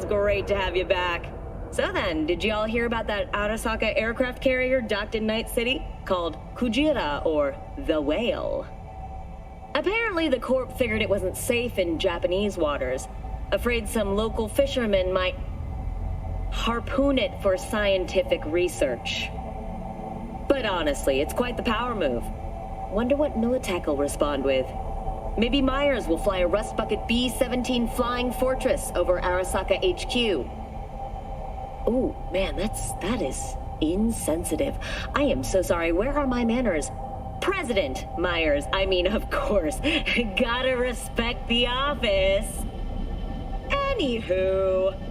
It's great to have you back. So then, did you all hear about that Arasaka aircraft carrier docked in Night City? Called Kujira, or the Whale. Apparently the Corp figured it wasn't safe in Japanese waters. Afraid some local fishermen might harpoon it for scientific research. But honestly, it's quite the power move. Wonder what Militech will respond with. Maybe Myers will fly a Rust Bucket B-17 Flying Fortress over Arasaka HQ. Oh, man, that is insensitive. I am so sorry. Where are my manners? President Myers. I mean, of course. Gotta respect the office. Anywho.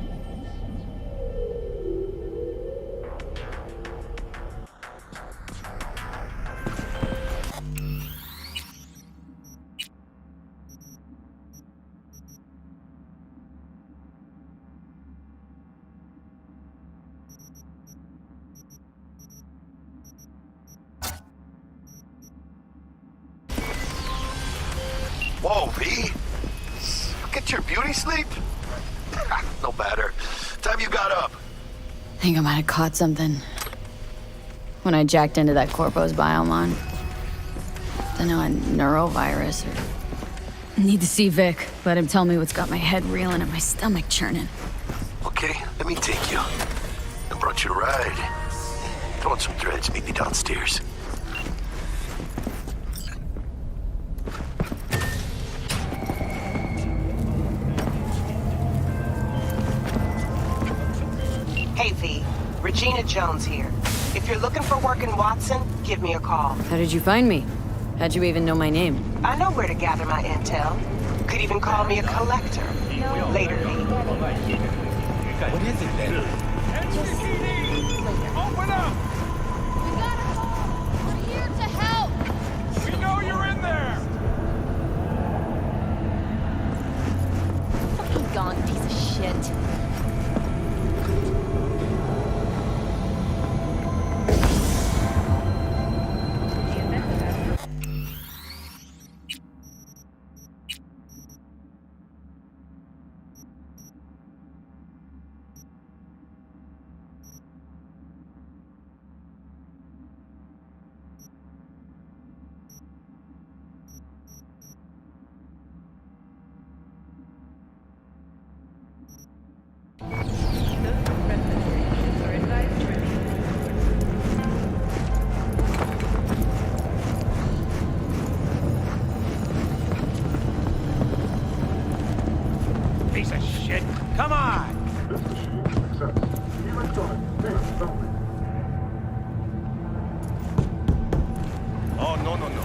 Whoa, V. Get your beauty sleep? No matter. Time you got up. I think I might have caught something when I jacked into that Corpo's biomon. Don't know, a neurovirus or... Need to see Vic. Let him tell me what's got my head reeling and my stomach churning. Okay, let me take you. I brought you a ride. Throw on some threads, meet me downstairs. Hey, V. Regina Jones here. If you're looking for work in Watson, give me a call. How did you find me? How'd you even know my name? I know where to gather my intel. Could even call me a collector. Later, V. What is it then? Open up! We got a call! We're here to help! We know you're in there! Fucking gone, piece of shit. Piece of shit. Come on! Oh, no, no, no.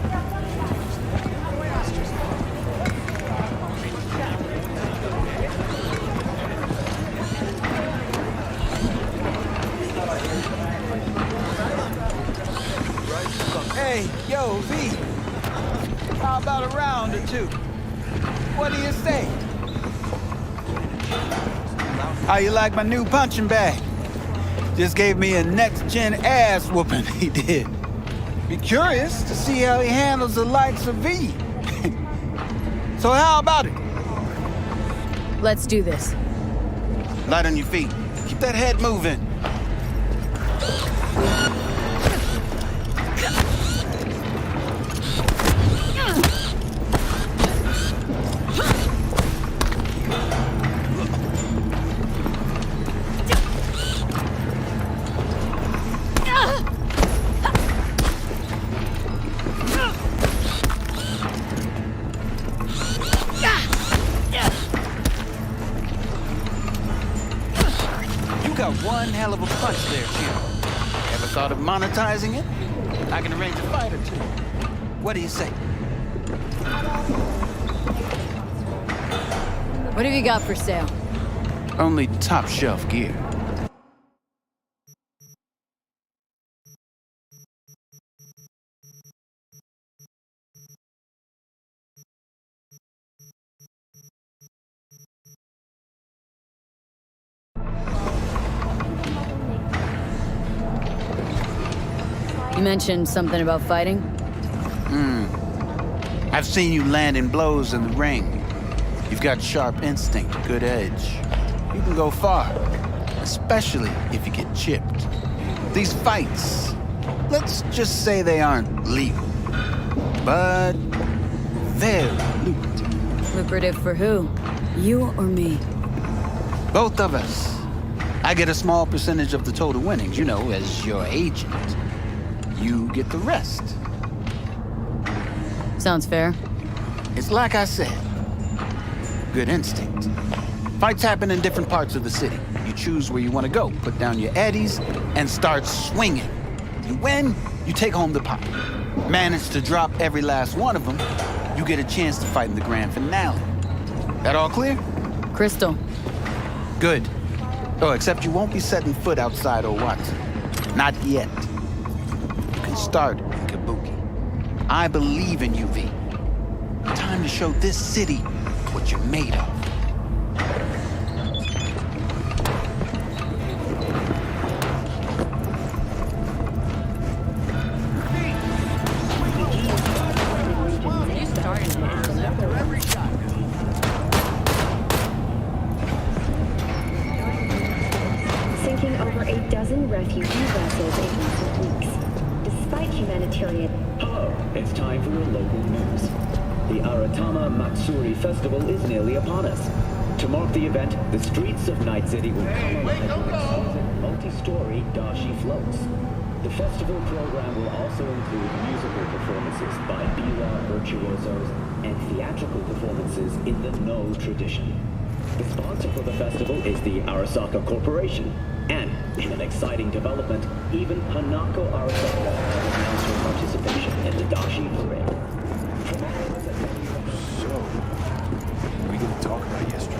Hey, yo, V. How about a round or two? What do you say? How you like my new punching bag? Just gave me a next-gen ass whooping, he did. Be curious to see how he handles the likes of V. So how about it? Let's do this. Light on your feet. Keep that head moving. Got one hell of a punch there, Jim. Ever thought of monetizing it? I can arrange a fight or two. What do you say? What have you got for sale? Only top shelf gear. You mentioned something about fighting? I've seen you landing blows in the ring. You've got sharp instinct, good edge. you can go far, especially if you get chipped. These fights, let's just say they aren't legal, but very lucrative. Lucrative for who? You or me? Both of us. I get a small percentage of the total winnings, you know, as your agent. You get the rest. Sounds fair. It's like I said, good instinct. Fights happen in different parts of the city. You choose where you want to go, put down your eddies, and start swinging. You win, you take home the pot. Manage to drop every last one of them, you get a chance to fight in the grand finale. That all clear? Crystal. Good. Oh, except you won't be setting foot outside or Watson. Not yet. You can start in Kabuki. I believe in you, V. Time to show this city what you're made of. Sinking over a dozen refugee vessels in recent weeks. Despite humanitarian... Hello, it's time for your local news. The Aratama Matsuri Festival is nearly upon us. To mark the event, the streets of Night City will come alive with exquisite multi-story dashi floats. The festival program will also include musical performances by biwa virtuosos and theatrical performances in the No tradition. The sponsor for the festival is the Arasaka Corporation, and in an exciting development, even Hanako Arasaka has announced her participation in the dashi parade. So, what are we gonna talk about yesterday?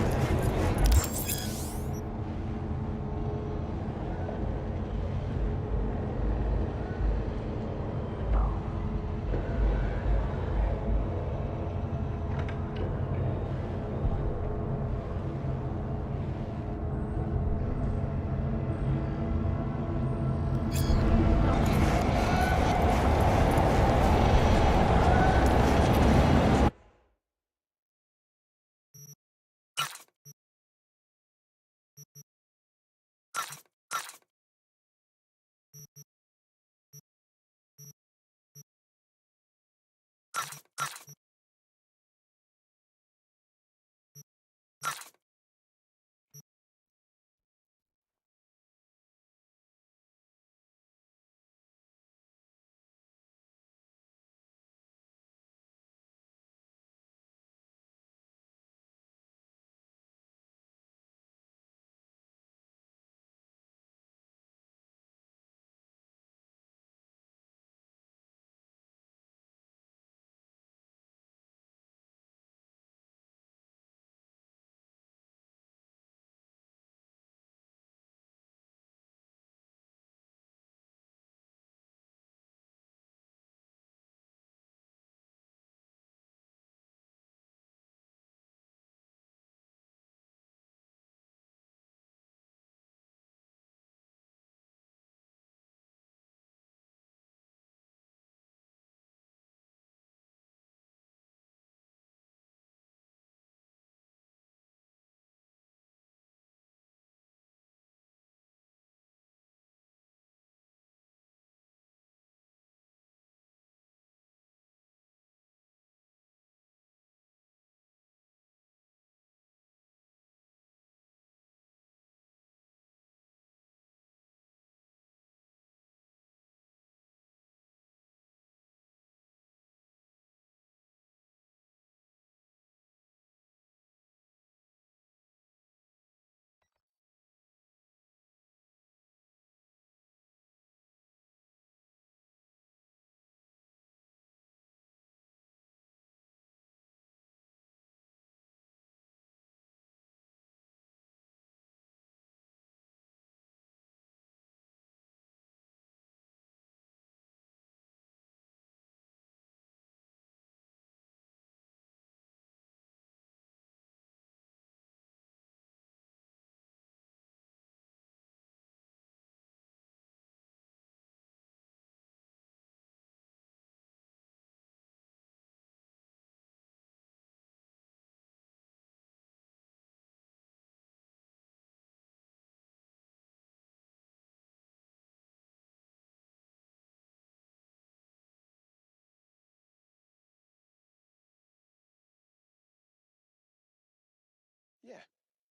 Yeah,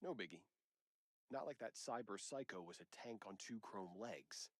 no biggie. Not like that cyber psycho was a tank on 2 chrome legs.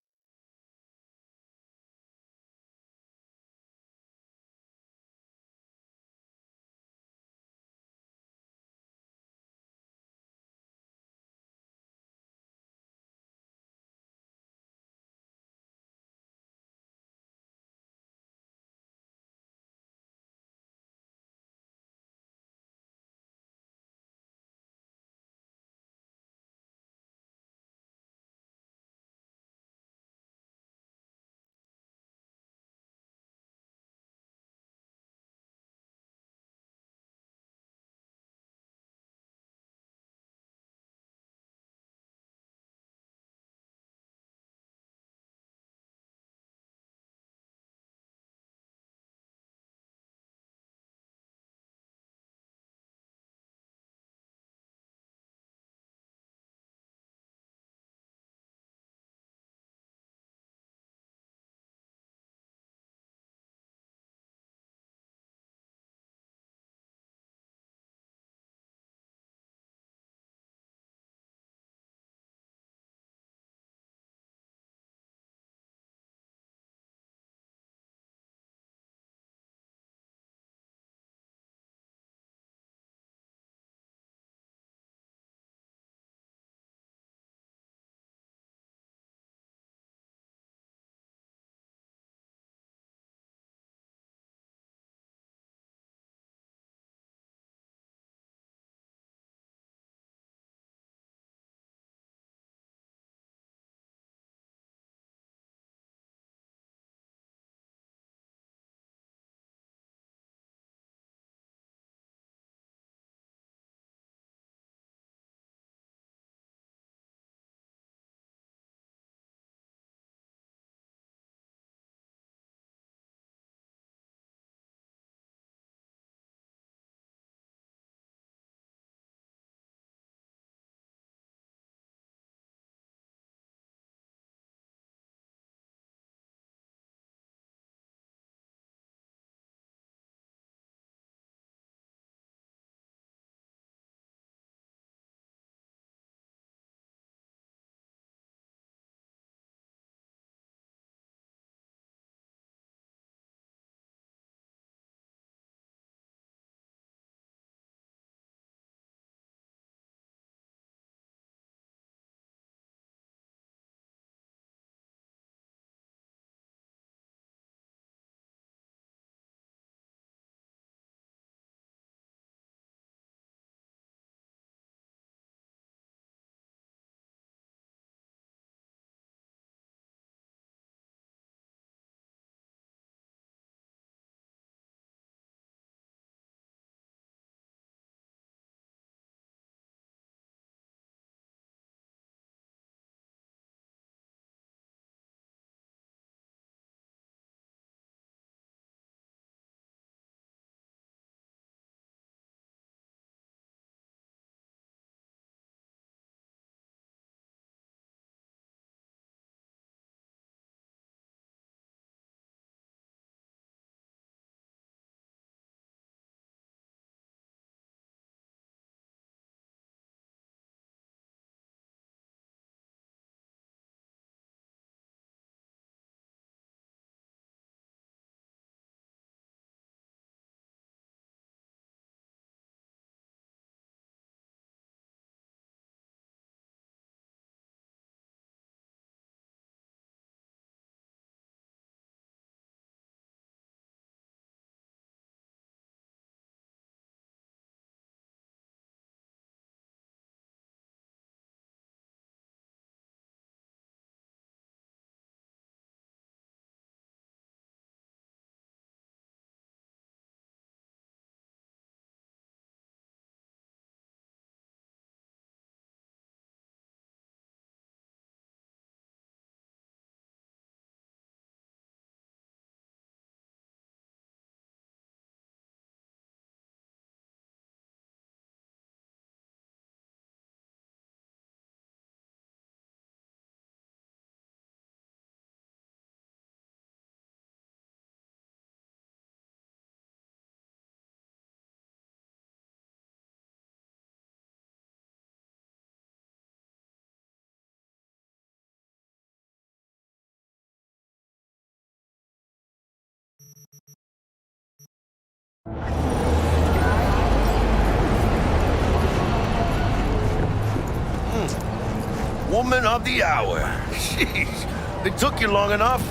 woman of the hour. Jeez, it took you long enough.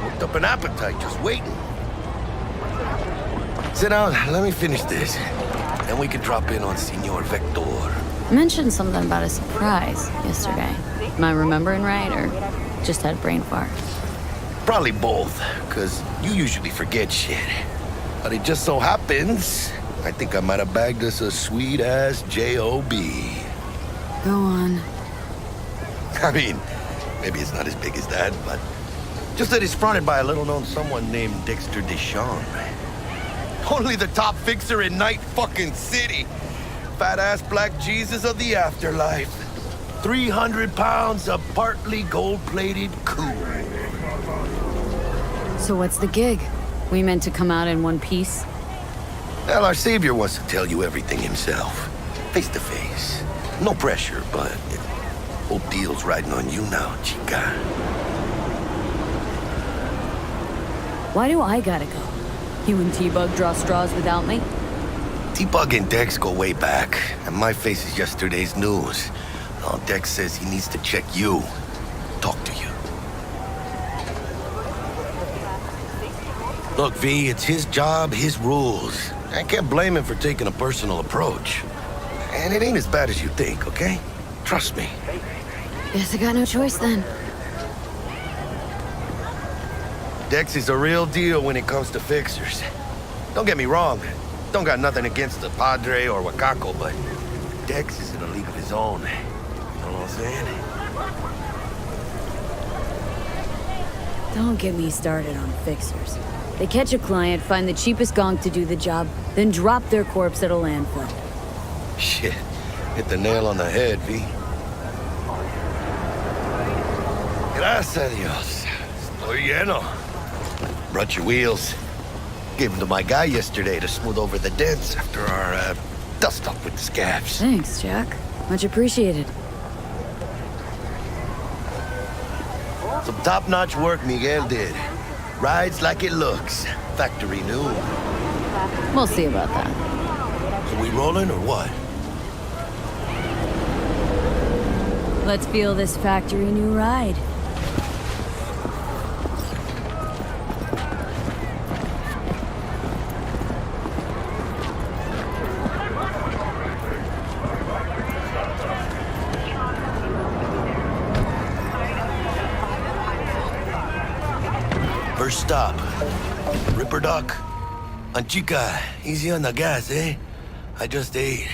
Worked up an appetite just waiting. Sit down, let me finish this. Then we can drop in on Senor Vector. You mentioned something about a surprise yesterday. Am I remembering right, or just had a brain fart? Probably both, because you usually forget shit. But it just so happens, I think I might have bagged us a sweet-ass J.O.B. Go on. I mean, maybe it's not as big as that, but just that it's fronted by a little-known someone named Dexter Deshawn. Only the top fixer in Night fucking City. Fat-ass black Jesus of the afterlife. 300 pounds of partly gold-plated cool. So what's the gig? We meant to come out in one piece? Well, our savior wants to tell you everything himself. Face to face. No pressure, but whole deal's riding on you now, chica. Why do I gotta go? You and T-Bug draw straws without me? T-Bug and Dex go way back, and my face is yesterday's news. Oh, Dex says he needs to check you. Talk to you. Look, V, it's his job, his rules. I can't blame him for taking a personal approach. And it ain't as bad as you think, okay? Trust me. Guess I got no choice then. Dex is a real deal when it comes to fixers. Don't get me wrong. Don't got nothing against the Padre or Wakako, but Dex is in a league of his own. You know what I'm saying? Don't get me started on fixers. They catch a client, find the cheapest gonk to do the job, then drop their corpse at a landfill. Shit. Hit the nail on the head, V. Gracias a Dios. Estoy lleno. Brought your wheels. Gave them to my guy yesterday to smooth over the dents after our dust-up with the scabs. Thanks, Jack. Much appreciated. Some top-notch work Miguel did. Rides like it looks. Factory new. We'll see about that. So we rolling or what? Let's feel this factory new ride. First stop. Ripper Dock. Anchica, easy on the gas, eh? I just ate.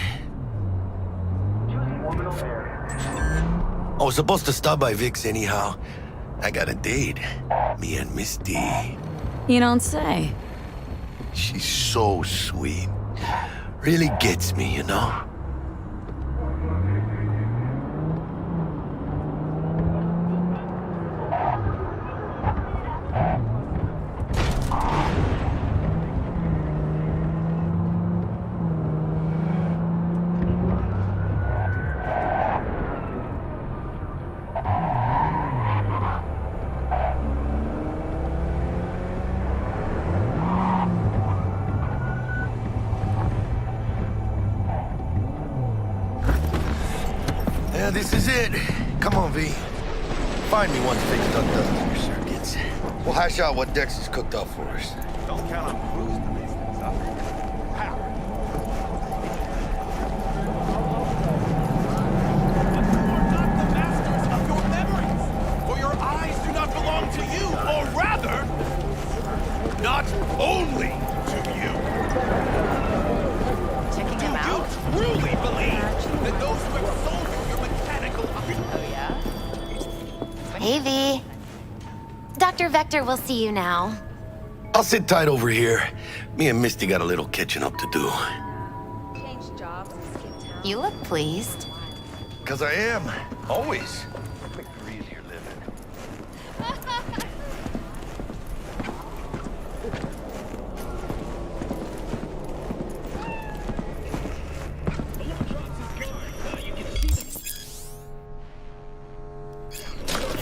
I was supposed to stop by Vic's anyhow. I got a date. Me and Misty. You don't say. She's so sweet. Really gets me, you know? Yeah, this is it. Come on, V. Find me one fixed up dust in your circuits. We'll hash out what Dex has cooked up for us. Don't count on Cruz to make things up. How? Not the masters of your memories, for your eyes do not belong to you, or rather, not only to you. Checking Do him out? you truly believe that those who have sold you your mechanical... Oh, yeah? Hey, V. Dr. Vector will see you now. I'll sit tight over here. Me and Misty got a little catching up to do. You look pleased. 'Cause I am. Always. Make it easier living.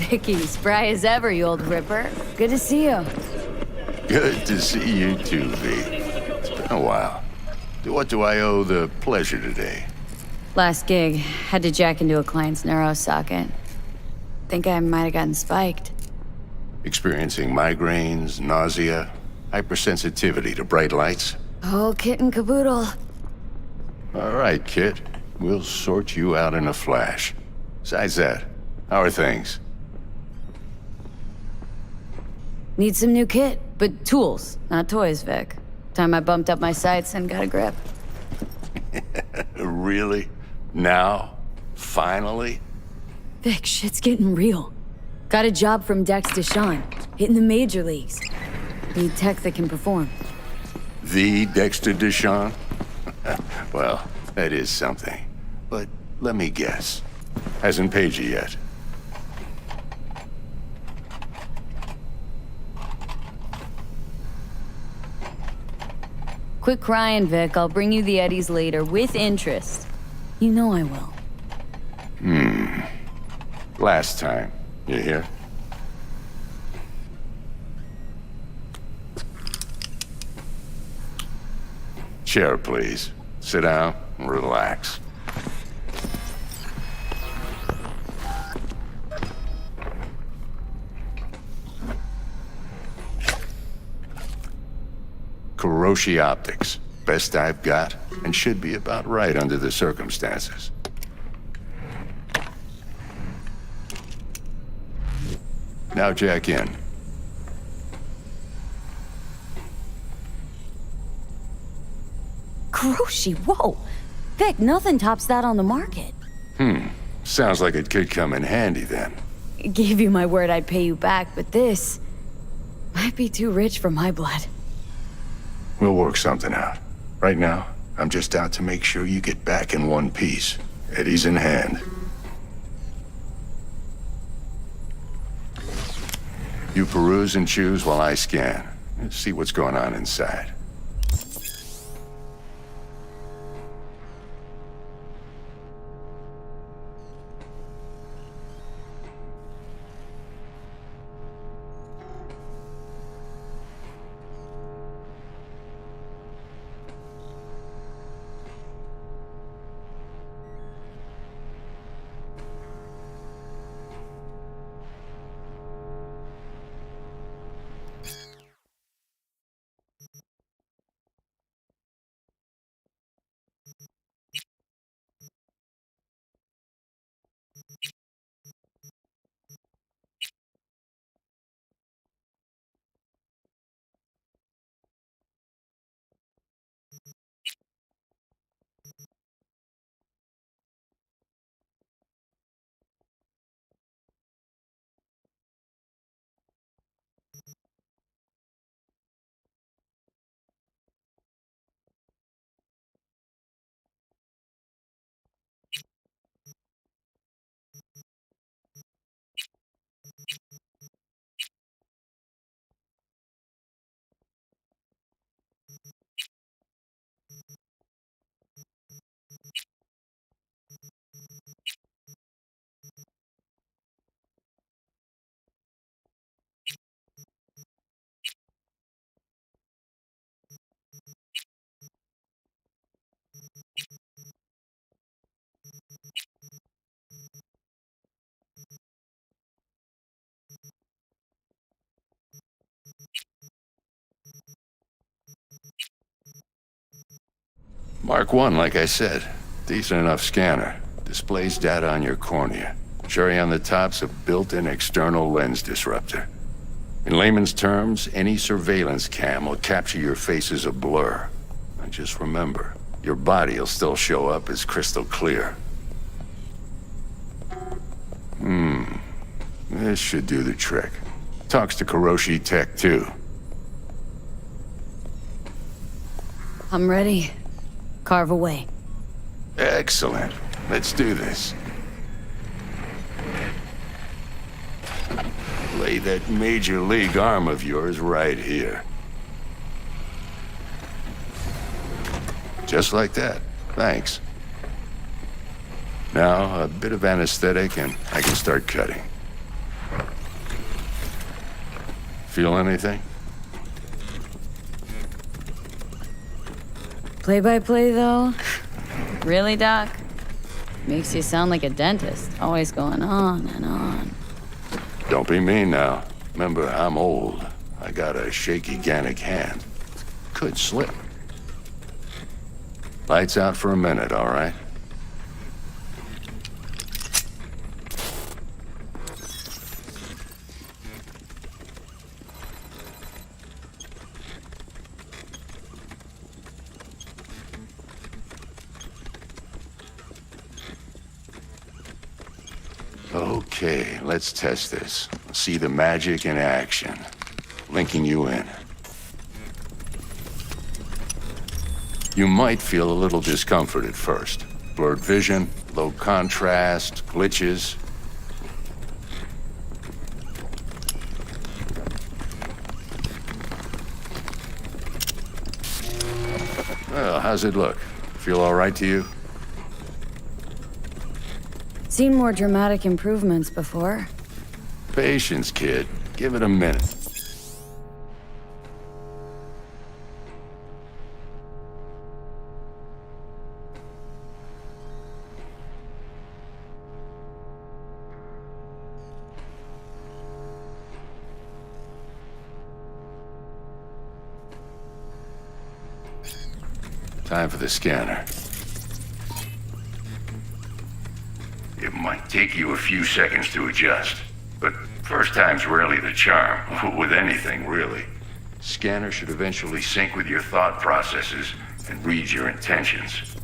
Vicky, spry as ever, you old ripper. Good to see you. Good to see you too, V. It's been a while. To what do I owe the pleasure today? Last gig, had to jack into a client's neuro socket. think I might have gotten spiked. Experiencing migraines, nausea, hypersensitivity to bright lights? Oh, kit and caboodle. All right, kid. We'll sort you out in a flash. Besides that, how are things? Need some new kit, but tools, not toys, Vic. Time I bumped up my sights and got a grip. Really? Now? Finally? Vic, shit's getting real. Got a job from Dex Deshawn, hitting the major leagues. Need tech that can perform. The Dexter Deshawn? Well, that is something. But let me guess. Hasn't paid you yet. Quit crying, Vic. I'll bring you the Eddies later, with interest. You know I will. Last time. You hear? Chair, please. Sit down and relax. Kuroshi Optics. Best I've got, and should be about right under the circumstances. Now jack in. Kuroshi, whoa! Vic, nothing tops that on the market. Sounds like it could come in handy then. Gave you my word I'd pay you back, but this might be too rich for my blood. We'll work something out. Right now, I'm just out to make sure you get back in one piece. Eddie's in hand. You peruse and choose while I scan. Let's see what's going on inside. Mark 1, like I said. Decent enough scanner. Displays data on your cornea. Cherry on the top's a built-in external lens disruptor. In layman's terms, any surveillance cam will capture your face as a blur. And just remember, your body will still show up as crystal clear. This should do the trick. Talks to Kuroshi Tech, too. I'm ready. Carve away. Excellent. Let's do this. Lay that major league arm of yours right here. Just like that. Thanks. Now, a bit of anesthetic and I can start cutting. Feel anything? Play-by-play, though? Really, Doc? Makes you sound like a dentist, always going on and on. Don't be mean now. Remember, I'm old. I got a shaky Gannic hand. Could slip. Lights out for a minute, all right? Okay, let's test this. See the magic in action. Linking you in. You might feel a little discomfort at first. Blurred vision, low contrast, glitches. Well, how's it look? Feel all right to you? Seen more dramatic improvements before. Patience, kid. Give it a minute. Time for the scanner. It might take you a few seconds to adjust, but first time's rarely the charm, with anything, really. Scanner should eventually sync with your thought processes and read your intentions.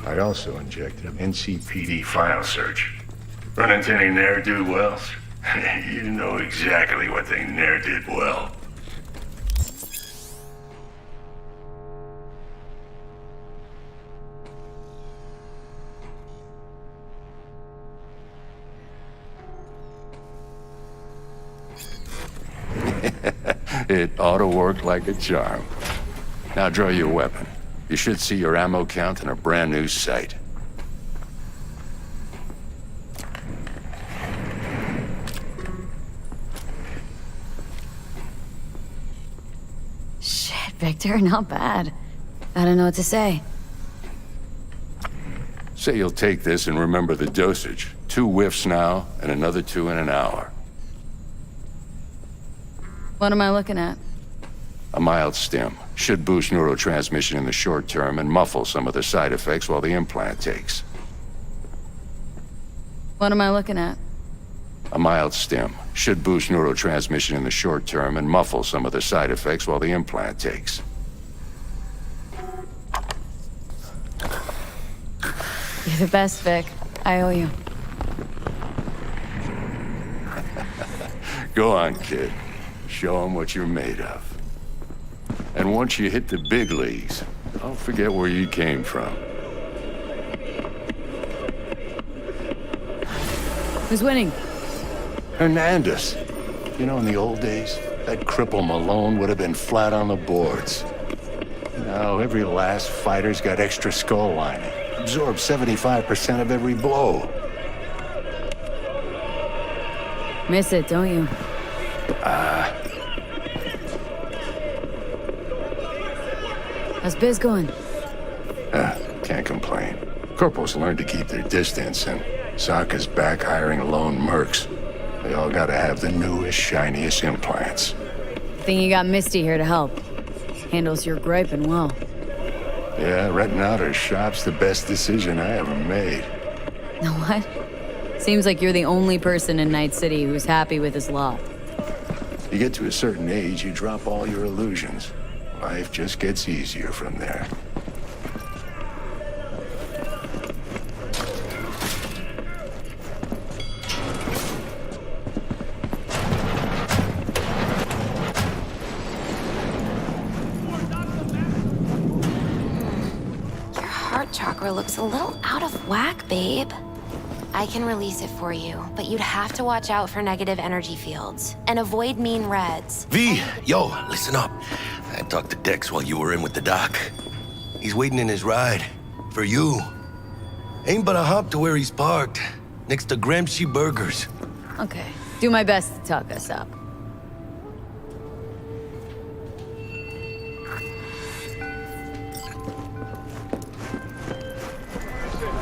I also injected an NCPD file search. Run into any ne'er-do-wells? You know exactly what they ne'er did well. It ought to work like a charm. Now draw your weapon. You should see your ammo count in a brand new sight. Shit, Victor, not bad. I don't know what to say. Say you'll take this and remember the dosage. 2 whiffs now, and another 2 in an hour. What am I looking at? A mild stim. Should boost neurotransmission in the short term and muffle some of the side effects while the implant takes. What am I looking at? A mild stim. Should boost neurotransmission in the short term and muffle some of the side effects while the implant takes. You're the best, Vic. I owe you. Go on, kid. Show them what you're made of. And once you hit the big leagues, don't forget where you came from. Who's winning? Hernandez. You know, in the old days, that cripple Malone would have been flat on the boards. Now, every last fighter's got extra skull lining. Absorbs 75% of every blow. Miss it, don't you? How's biz going? Can't complain. Corporals learned to keep their distance, and Sokka's back hiring lone mercs. They all gotta have the newest, shiniest implants. Think you got Misty here to help. Handles your griping well. Yeah, renting out her shop's the best decision I ever made. Know what? Seems like you're the only person in Night City who's happy with his lot. You get to a certain age, you drop all your illusions. Life just gets easier from there. Your heart chakra looks a little out of whack, babe. I can release it for you, but you'd have to watch out for negative energy fields and avoid mean reds. V, yo, listen up. I talked to Dex while you were in with the doc. He's waiting in his ride. For you. Ain't but a hop to where he's parked. Next to Gramsci Burgers. Okay. Do my best to talk us up.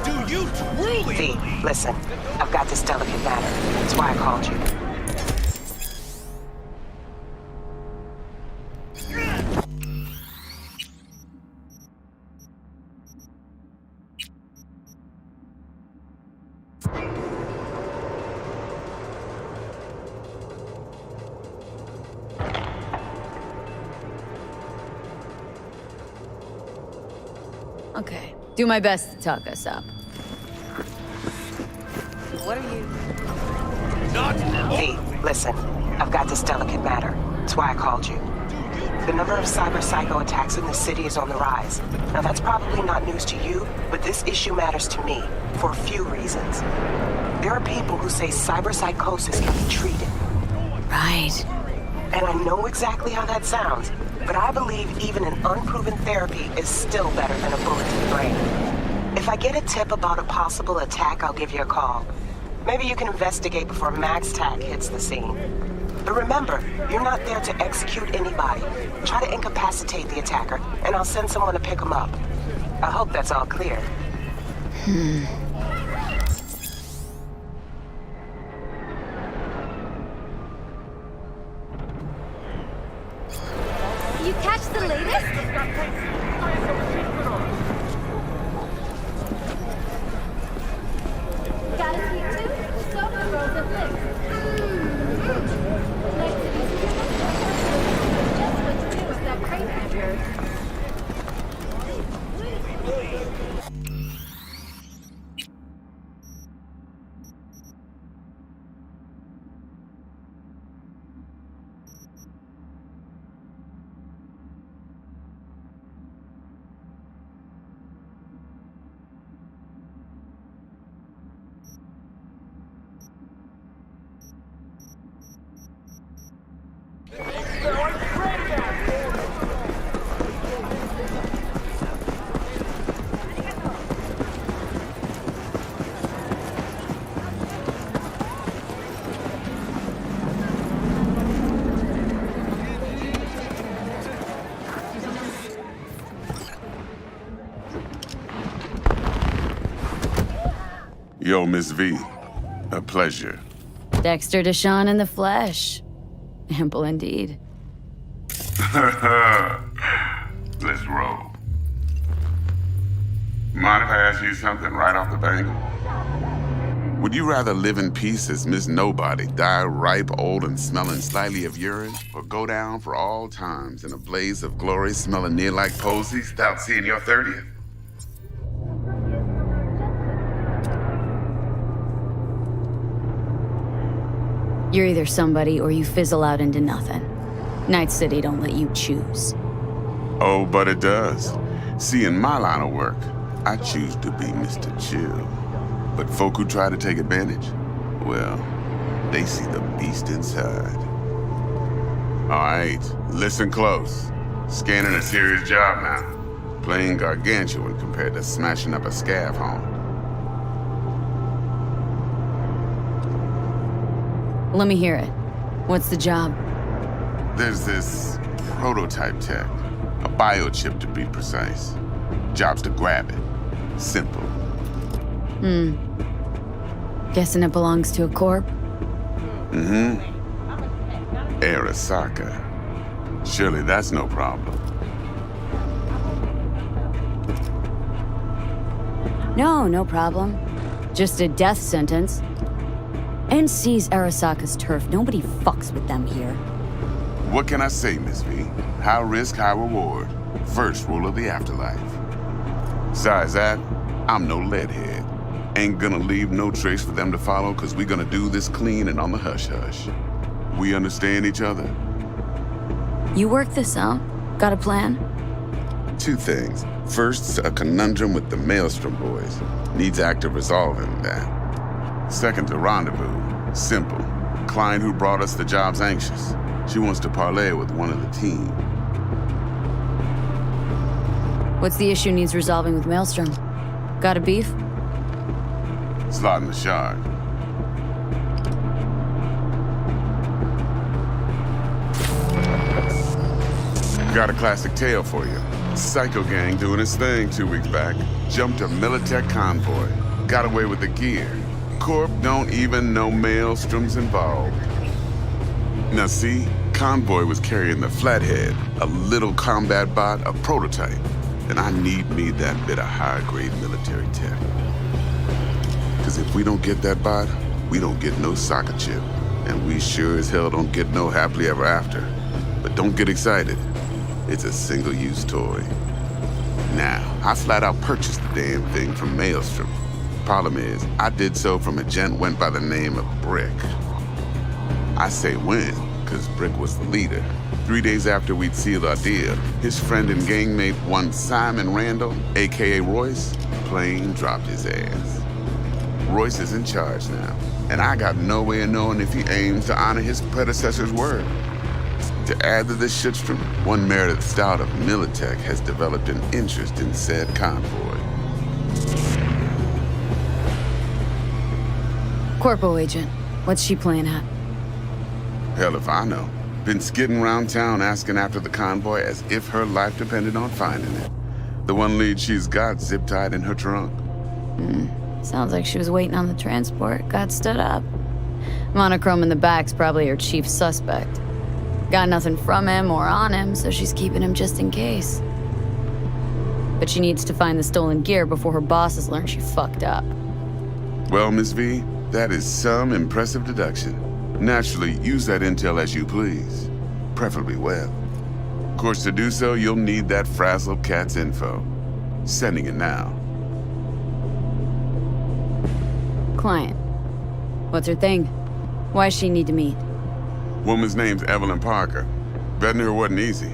Do you You truly V, believe... listen. I've got this delicate matter. That's why I called you. Okay, do my best to talk us up. What are you... Not... V, listen. I've got this delicate matter. That's why I called you. The number of cyber psycho attacks in the city is on the rise. Now that's probably not news to you, but this issue matters to me for a few reasons. There are people who say cyber psychosis can be treated. Right. And I know exactly how that sounds, but I believe even an unproven therapy is still better than a bullet to the brain. If I get a tip about a possible attack, I'll give you a call. Maybe you can investigate before Max Tack hits the scene. But remember, you're not there to execute anybody. Try to incapacitate the attacker, and I'll send someone to pick him up. I hope that's all clear. You catch the latest? Got a sweet tooth? Soda rolls and licks. Nice to meet you. Just what to do with that crate of yours. Yo, Miss V. A pleasure. Dexter Deshawn in the flesh. Ample indeed. Let's roll. Mind if I ask you something right off the bank? Would you rather live in peace as Miss Nobody, die ripe, old, and smelling slightly of urine, or go down for all times in a blaze of glory, smelling near like posies without seeing your 30th? You're either somebody or you fizzle out into nothing. Night City don't let you choose. Oh, but it does. See, in my line of work, I choose to be Mr. Chill. But folk who try to take advantage, well, they see the beast inside. All right, listen close. Scanning a serious job now. Playing gargantuan compared to smashing up a scav home. Let me hear it. What's the job? There's this prototype tech, a biochip to be precise. Job's to grab it. Simple. Guessing it belongs to a corp? Mm-hmm. Arasaka. Surely that's no problem. No problem. Just a death sentence. NC's Arasaka's turf. Nobody fucks with them here. What can I say, Miss V? High risk, high reward. First rule of the afterlife. Besides that, I'm no leadhead. Ain't gonna leave no trace for them to follow, cause we gonna do this clean and on the hush-hush. We understand each other? You work this out? Got a plan? Two things. First's a conundrum with the Maelstrom boys. Needs active resolving that. Second, a rendezvous. Simple. Client who brought us the job's anxious. She wants to parlay with one of the team. What's the issue needs resolving with Maelstrom? Got a beef? Slot in the shard. Got a classic tale for you. Psycho gang doing its thing 2 weeks back. Jumped a Militech convoy. got away with the gear. Corp don't even know Maelstrom's involved. Now see, Convoy was carrying the Flathead, a little combat bot, a prototype. And I need me that bit of high-grade military tech. Because if we don't get that bot, we don't get no soccer chip. And we sure as hell don't get no happily ever after. But don't get excited. It's a single-use toy. Now, I flat out purchased the damn thing from Maelstrom. Problem is, I did so from a gent went by the name of Brick. I say when, because Brick was the leader. 3 days after we'd sealed our deal, his friend and gangmate, one Simon Randall, aka Royce, plain dropped his ass. Royce is in charge now, and I got no way of knowing if he aims to honor his predecessor's word. To add to this shitstorm, one Meredith Stout of Militech has developed an interest in said convoy. Corpo agent, what's she playing at? Hell if I know. Been skidding around town asking after the convoy as if her life depended on finding it. The one lead she's got zip-tied in her trunk. Sounds like she was waiting on the transport, got stood up. Monochrome in the back's probably her chief suspect. Got nothing from him or on him, so she's keeping him just in case. But she needs to find the stolen gear before her bosses learn she fucked up. Well, Miss V, that is some impressive deduction. Naturally, use that intel as you please. Preferably well. Of course, to do so, you'll need that frazzled cat's info. Sending it now. Client. What's her thing? Why's she need to meet? Woman's name's Evelyn Parker. Vetting her wasn't easy.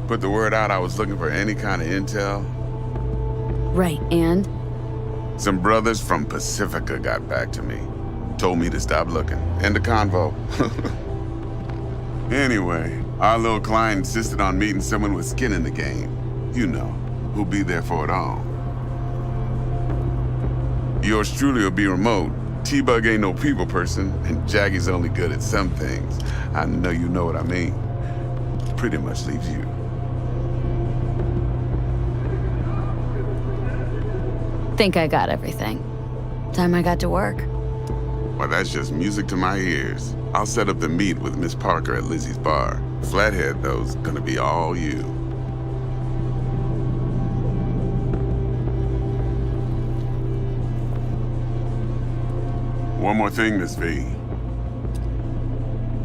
Put the word out I was looking for any kind of intel. Right, and? Some brothers from Pacifica got back to me. Told me to stop looking. End of convo. Anyway, our little client insisted on meeting someone with skin in the game. You know, who'll be there for it all. Yours truly will be remote. T-Bug ain't no people person, and Jaggy's only good at some things. I know you know what I mean. Pretty much leaves you. Think I got everything. Time I got to work. Well, that's just music to my ears. I'll set up the meet with Miss Parker at Lizzie's bar. Flathead, though's gonna be all you. One more thing, Miss V.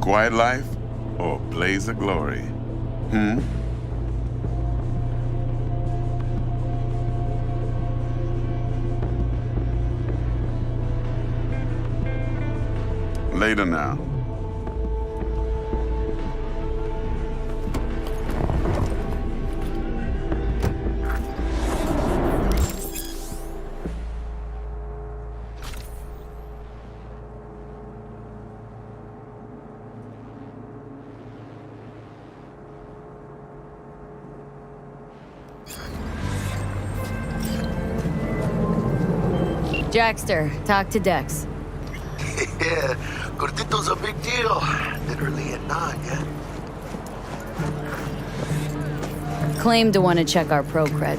Quiet life or blaze of glory? Later now. Jackster, talk to Dex. Yeah, Cortito's a big deal. Literally and not, yeah? Claimed to want to check our pro cred,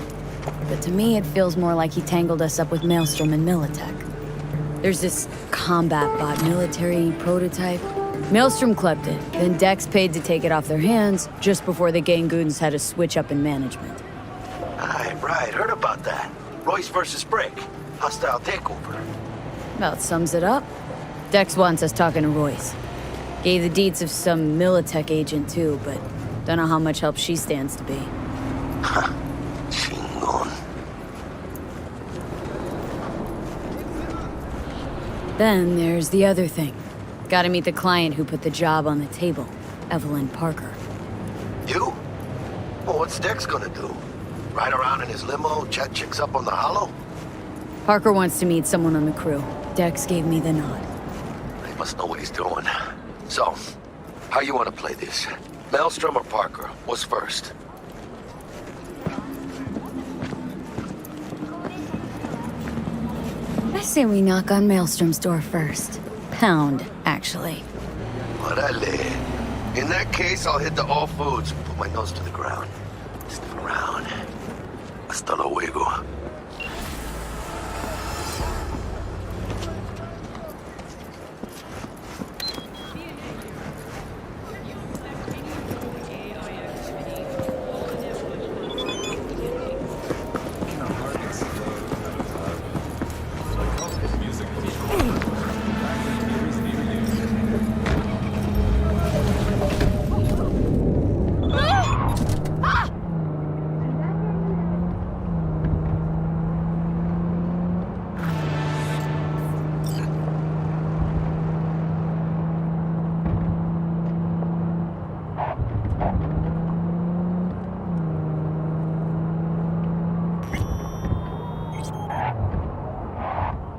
but to me it feels more like he tangled us up with Maelstrom and Militech. There's this combat bot military prototype. Maelstrom clubbed it, then Dex paid to take it off their hands just before the Gangoons had a switch up in management. Right, heard about that. Royce versus Brick. Hostile takeover. About sums it up. Dex wants us talking to Royce. Gave the deeds of some Militech agent too, but don't know how much help she stands to be. Ha. Chingon. Then there's the other thing. Gotta meet the client who put the job on the table, Evelyn Parker. You? Well, what's Dex gonna do? Ride around in his limo, chat chicks up on the hollow? Parker wants to meet someone on the crew. Dex gave me the nod. He must know what he's doing. So, how you want to play this? Maelstrom or Parker? What's first? I say we knock on Maelstrom's door first. Pound, actually. Orale. In that case, I'll hit the All Foods and put my nose to the ground. Sniff around. Hasta luego.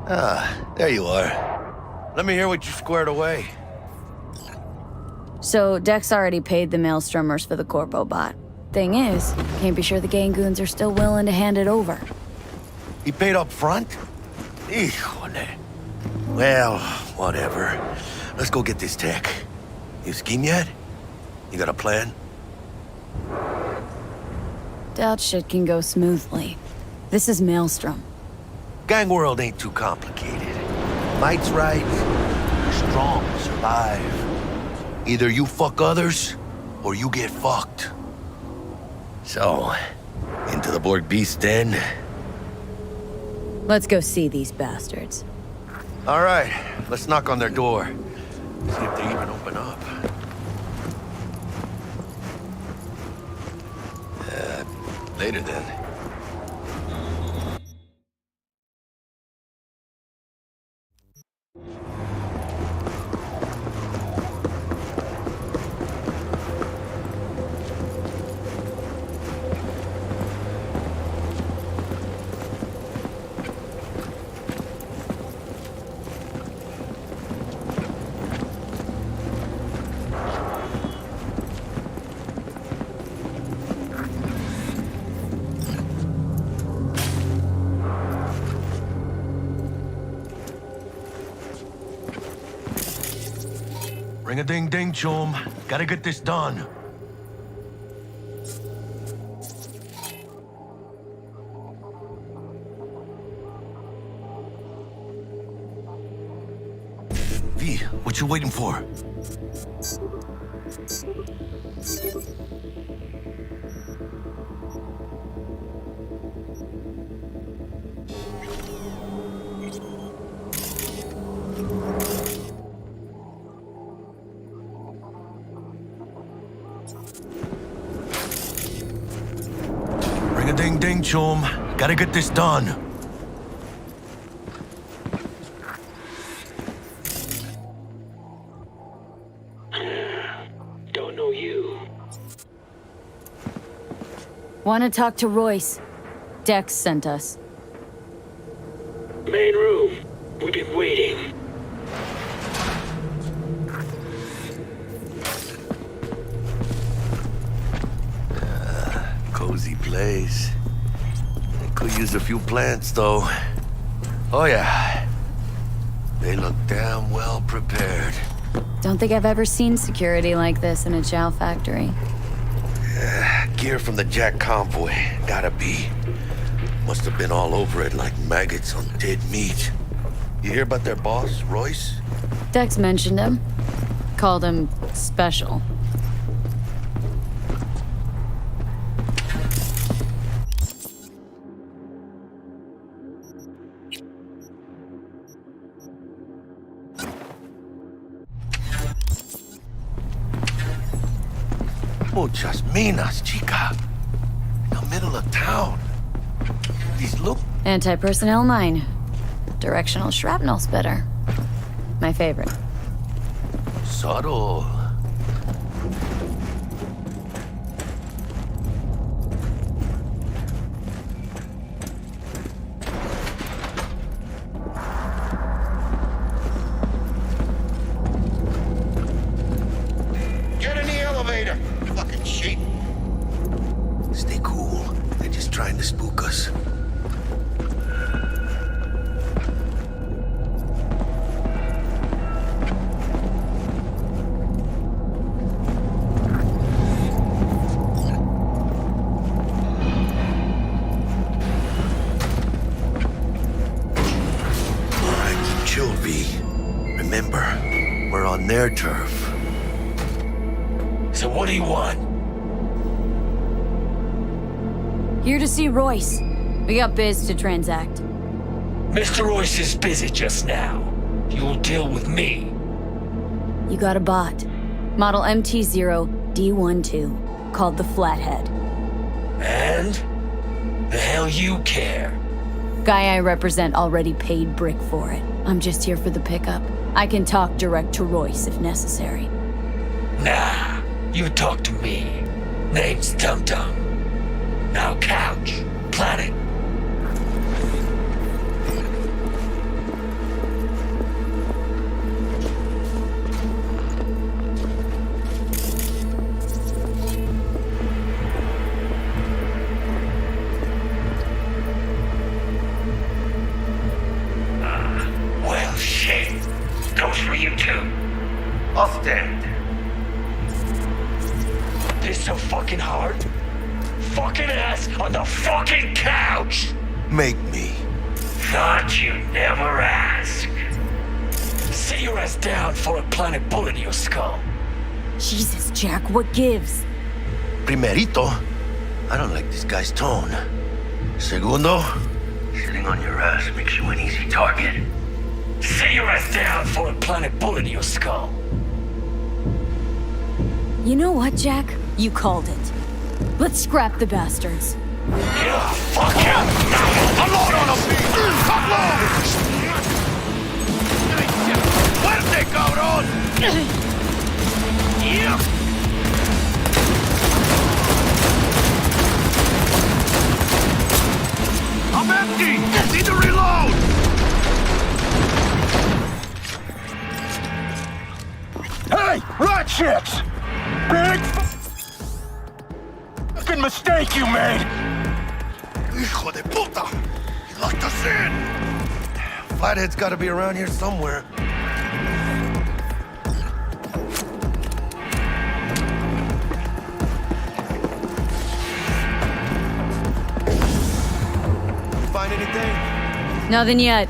Ah, there you are. Let me hear what you squared away. So, Dex already paid the Maelstromers for the Corpo bot. Thing is, can't be sure the Gangoons are still willing to hand it over. He paid up front? Híjole. Well, whatever. Let's go get this tech. You scheme yet? You got a plan? Doubt shit can go smoothly. This is Maelstrom. Gang world ain't too complicated. Might's right. Strong survive. Either you fuck others, or you get fucked. So, into the Borg Beast Den? Let's go see these bastards. All right, let's knock on their door. See if they even open up. Later then. Ring-a-ding-ding, chum. Gotta get this done. V, what you waiting for? Ring-a-ding-ding, chum. Gotta get this done. Don't know you. Want to talk to Royce? Dex sent us. Main room. We've been waiting. Cozy place. Could use a few plants, though. Oh, yeah. They look damn well prepared. Don't think I've ever seen security like this in a chow factory. Gear from the Jack convoy. Gotta be. Must have been all over it like maggots on dead meat. You hear about their boss, Royce? Dex mentioned him. Called him special. Muchas minas, chica. In the middle of town. These look... Anti-personnel mine. Directional shrapnel spitter. My favorite. Subtle. Get in the elevator, fucking sheep. Stay cool. They're just trying to spook us. Chill, V. Remember, we're on their turf. So what do you want? Here to see Royce. We got biz to transact. Mr. Royce is busy just now. You'll deal with me. You got a bot. Model MT0D12, called the Flathead. And? The hell you care? Guy I represent already paid Brick for it. I'm just here for the pickup. I can talk direct to Royce if necessary. Nah, you talk to me. Name's Tum Tum. Now, Couch, Planet. I'll stand. This so fucking hard? Fucking ass on the fucking couch! Make me. Thought you'd never ask. Sit your ass down for a planet bullet in your skull. Jesus, Jack, what gives? Primerito, I don't like this guy's tone. Segundo, sitting on your ass makes you an easy target. Sit your ass down for a planet bullet in your skull. You know what, Jack? You called it. Let's scrap the bastards. Yeah, fuck him! Unload on him! Unload! Fuerte, cabrón! Yeah! I'm empty! Need to reload! Hey! Rat chicks! Big fucking mistake you made! Hijo de puta! He locked us in! Flathead's gotta be around here somewhere. You find anything? Nothing yet.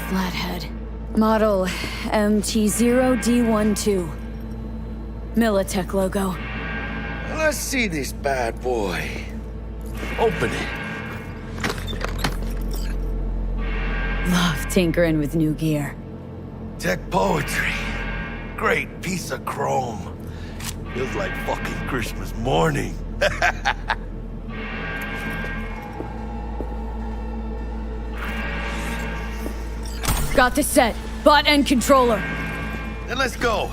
Flathead. Model MT0D12. Militech logo. Let's see this bad boy. Open it. Love tinkering with new gear. Tech poetry. Great piece of chrome. Feels like fucking Christmas morning. Got the set. Bot and controller. Then let's go.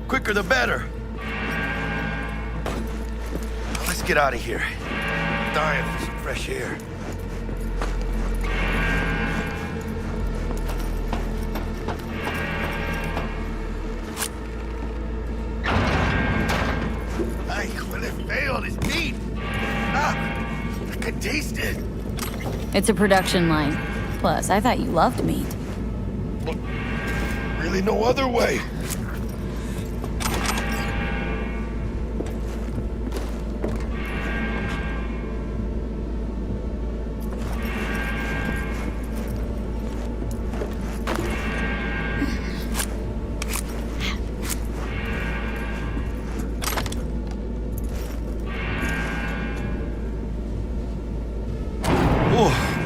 Quicker the better. Let's get out of here. Dying for some fresh air. Ay, when it failed, it's meat. Ah, I can taste it. It's a production line. Plus, I thought you loved meat. Well, really no other way.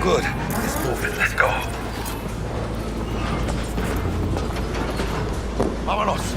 Good. Let's move it. Let's go. Vámonos.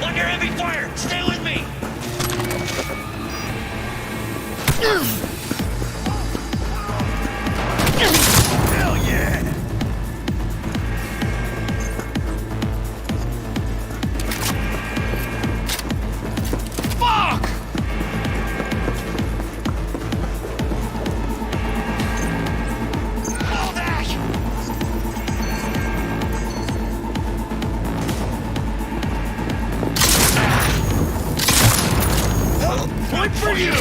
Under heavy fire! Stay with me! Hell yeah! Fuck! Fall back! Point for you!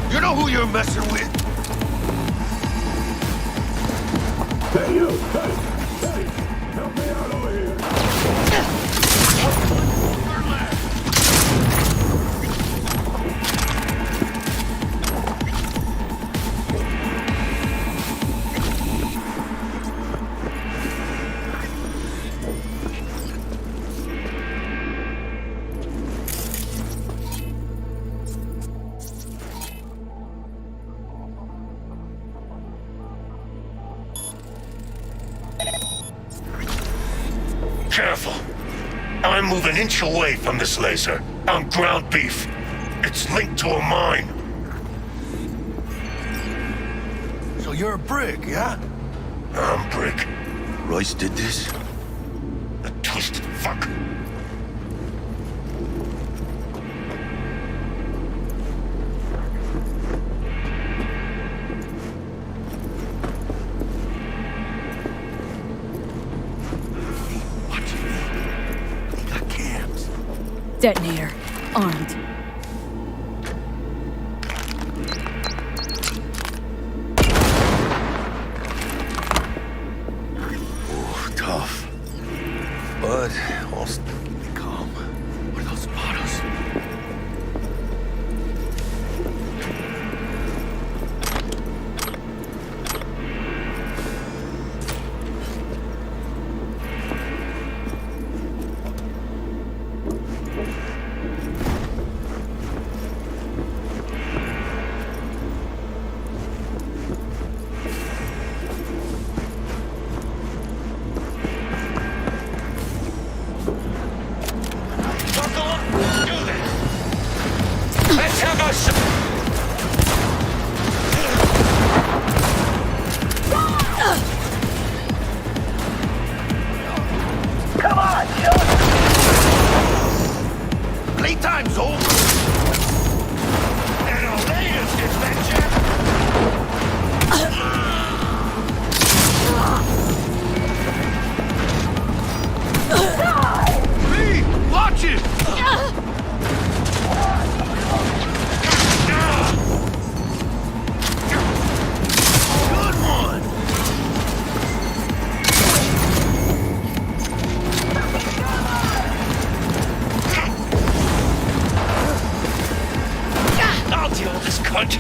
You know who you're messing with? Hey, you! Hey! Help me out over here! Careful. I'm moving an inch away from this laser. I'm ground beef. It's linked to a mine. So you're a brick, yeah? I'm Brick. Royce did this? A twisted fuck. Detonator. Armed. Ooh, tough. But also calm. What are those bottles? shit! Good one! I'll deal with this cunt.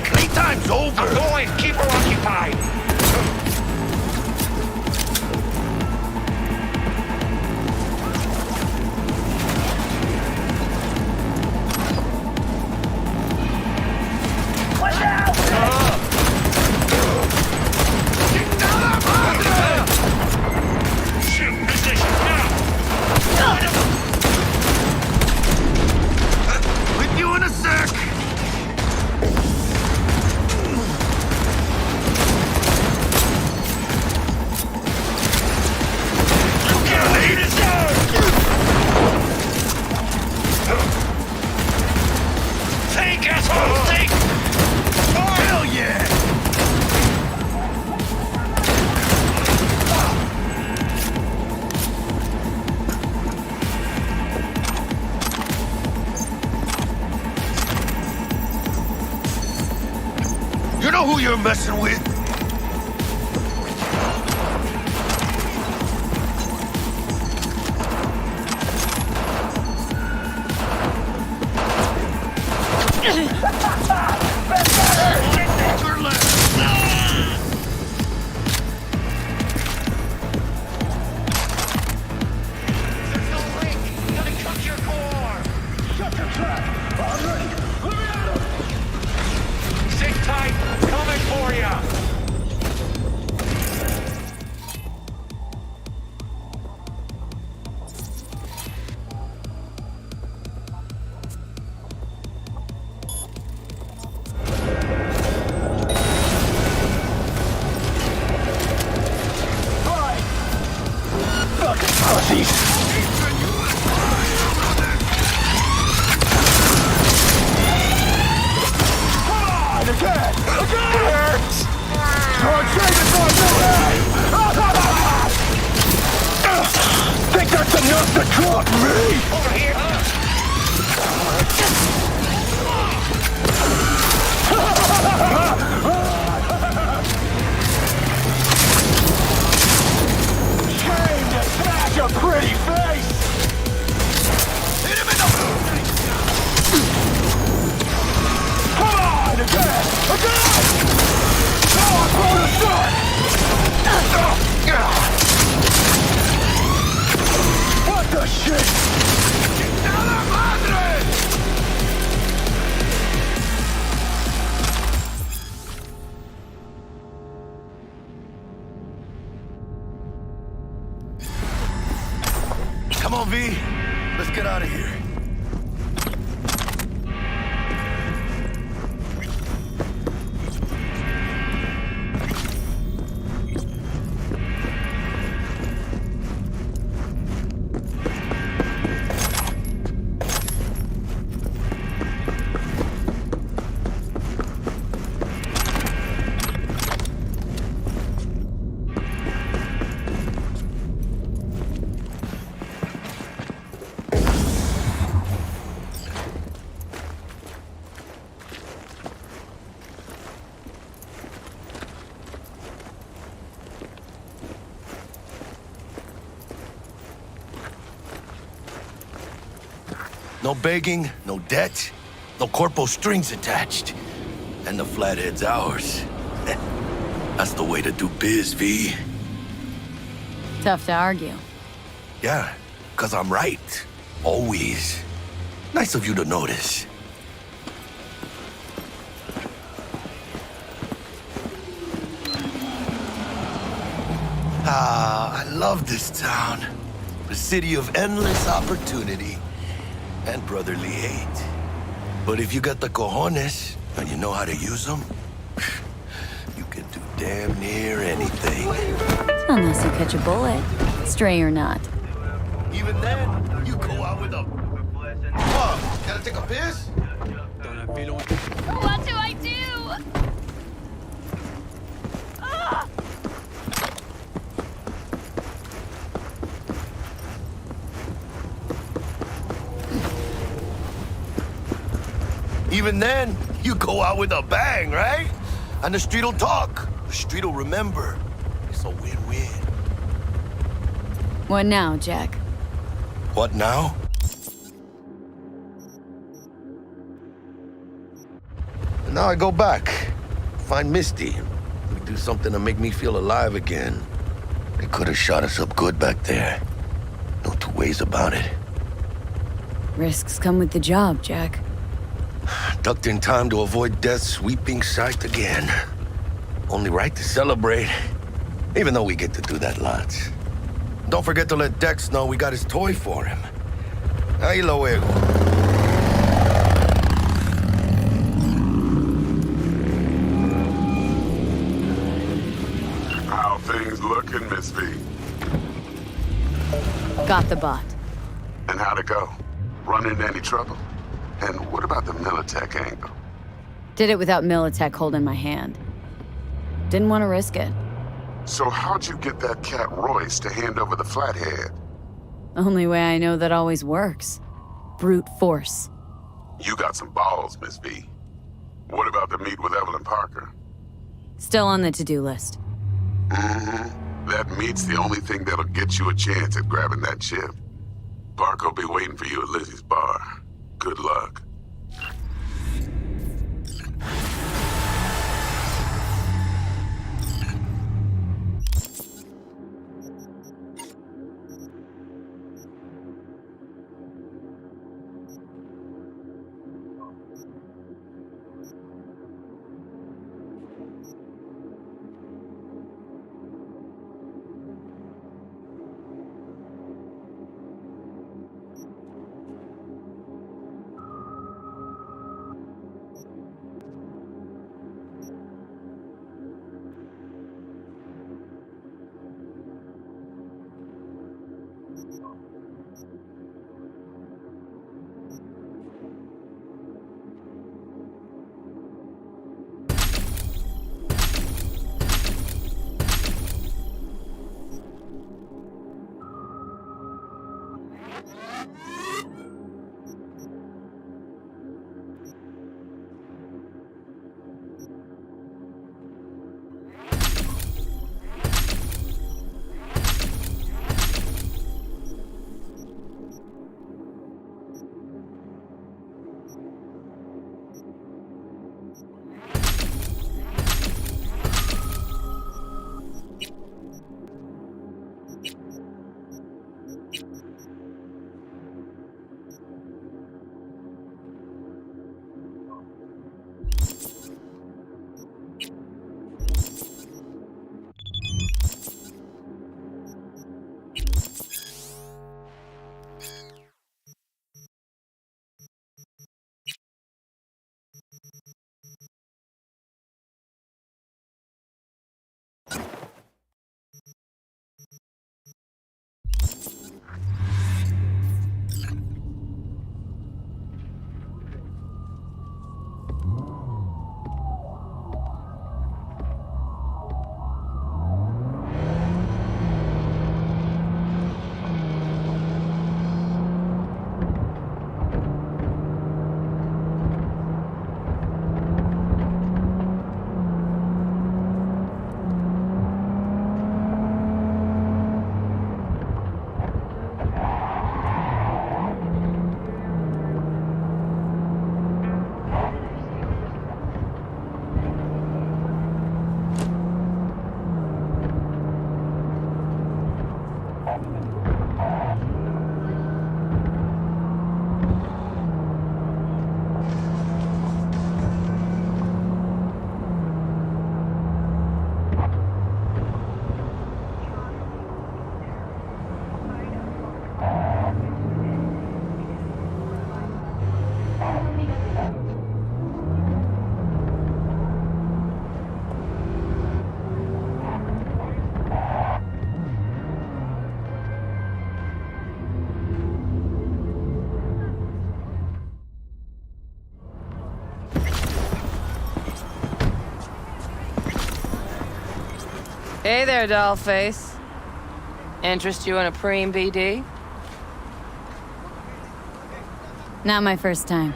Playtime's over! I'm going! Keep her occupied! Watch out! Shoot! Position now! With you in a sec! Think, asshole! Think! Hell yeah! You know who you're messing with? Sit tight! Coming for ya! Fucking pussies! Again! Think that's enough to drop me? Over here! Shame to smash a pretty face! Hit him in the... Come on! Again! Now I'm going to start! Come on, V. Let's get out of here. No begging, no debt, no corpo strings attached. And the flathead's ours. That's the way to do biz, V. Tough to argue. Yeah, 'cause I'm right. Always. Nice of you to notice. Ah, I love this town. The city of endless opportunity and brotherly hate. But if you got the cojones and you know how to use them, you can do damn near anything. Unless you catch a bullet, stray or not. Even then, you go out with a... What? Gotta take a piss? What do I do? Even then, you go out with a bang, right? And the street'll talk. The street'll remember. It's a win-win. What now, Jack? What now? And now I go back. Find Misty. We do something to make me feel alive again. They could have shot us up good back there. No two ways about it. Risks come with the job, Jack. Ducked in time to avoid death's sweeping sight again. Only right to celebrate, even though we get to do that lots. Don't forget to let Dex know we got his toy for him. Ahí luego. How things looking, Miss V? Got the bot. And how'd it go? Run into any trouble? And what about the Militech angle? Did it without Militech holding my hand. Didn't want to risk it. So how'd you get that cat Royce to hand over the flathead? Only way I know that always works. Brute force. You got some balls, Miss V. What about the meet with Evelyn Parker? Still on the to-do list. Mm-hmm. That meet's the only thing that'll get you a chance at grabbing that chip. Parker'll be waiting for you at Lizzie's bar. Good luck. Hey there, dollface. Interest you in a preem BD? Not my first time.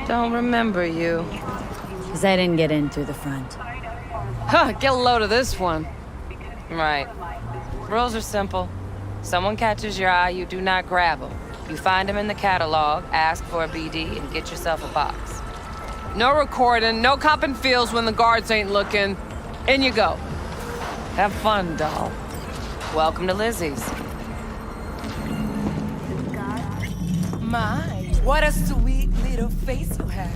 Don't remember you. Because I didn't get in through the front. Huh, get a load of this one. Right. Rules are simple. Someone catches your eye, you do not grab them. You find them in the catalog, ask for a BD, and get yourself a box. No recording, no copping feels when the guards ain't looking. In you go. Have fun, doll. Welcome to Lizzie's. My, what a sweet little face you have.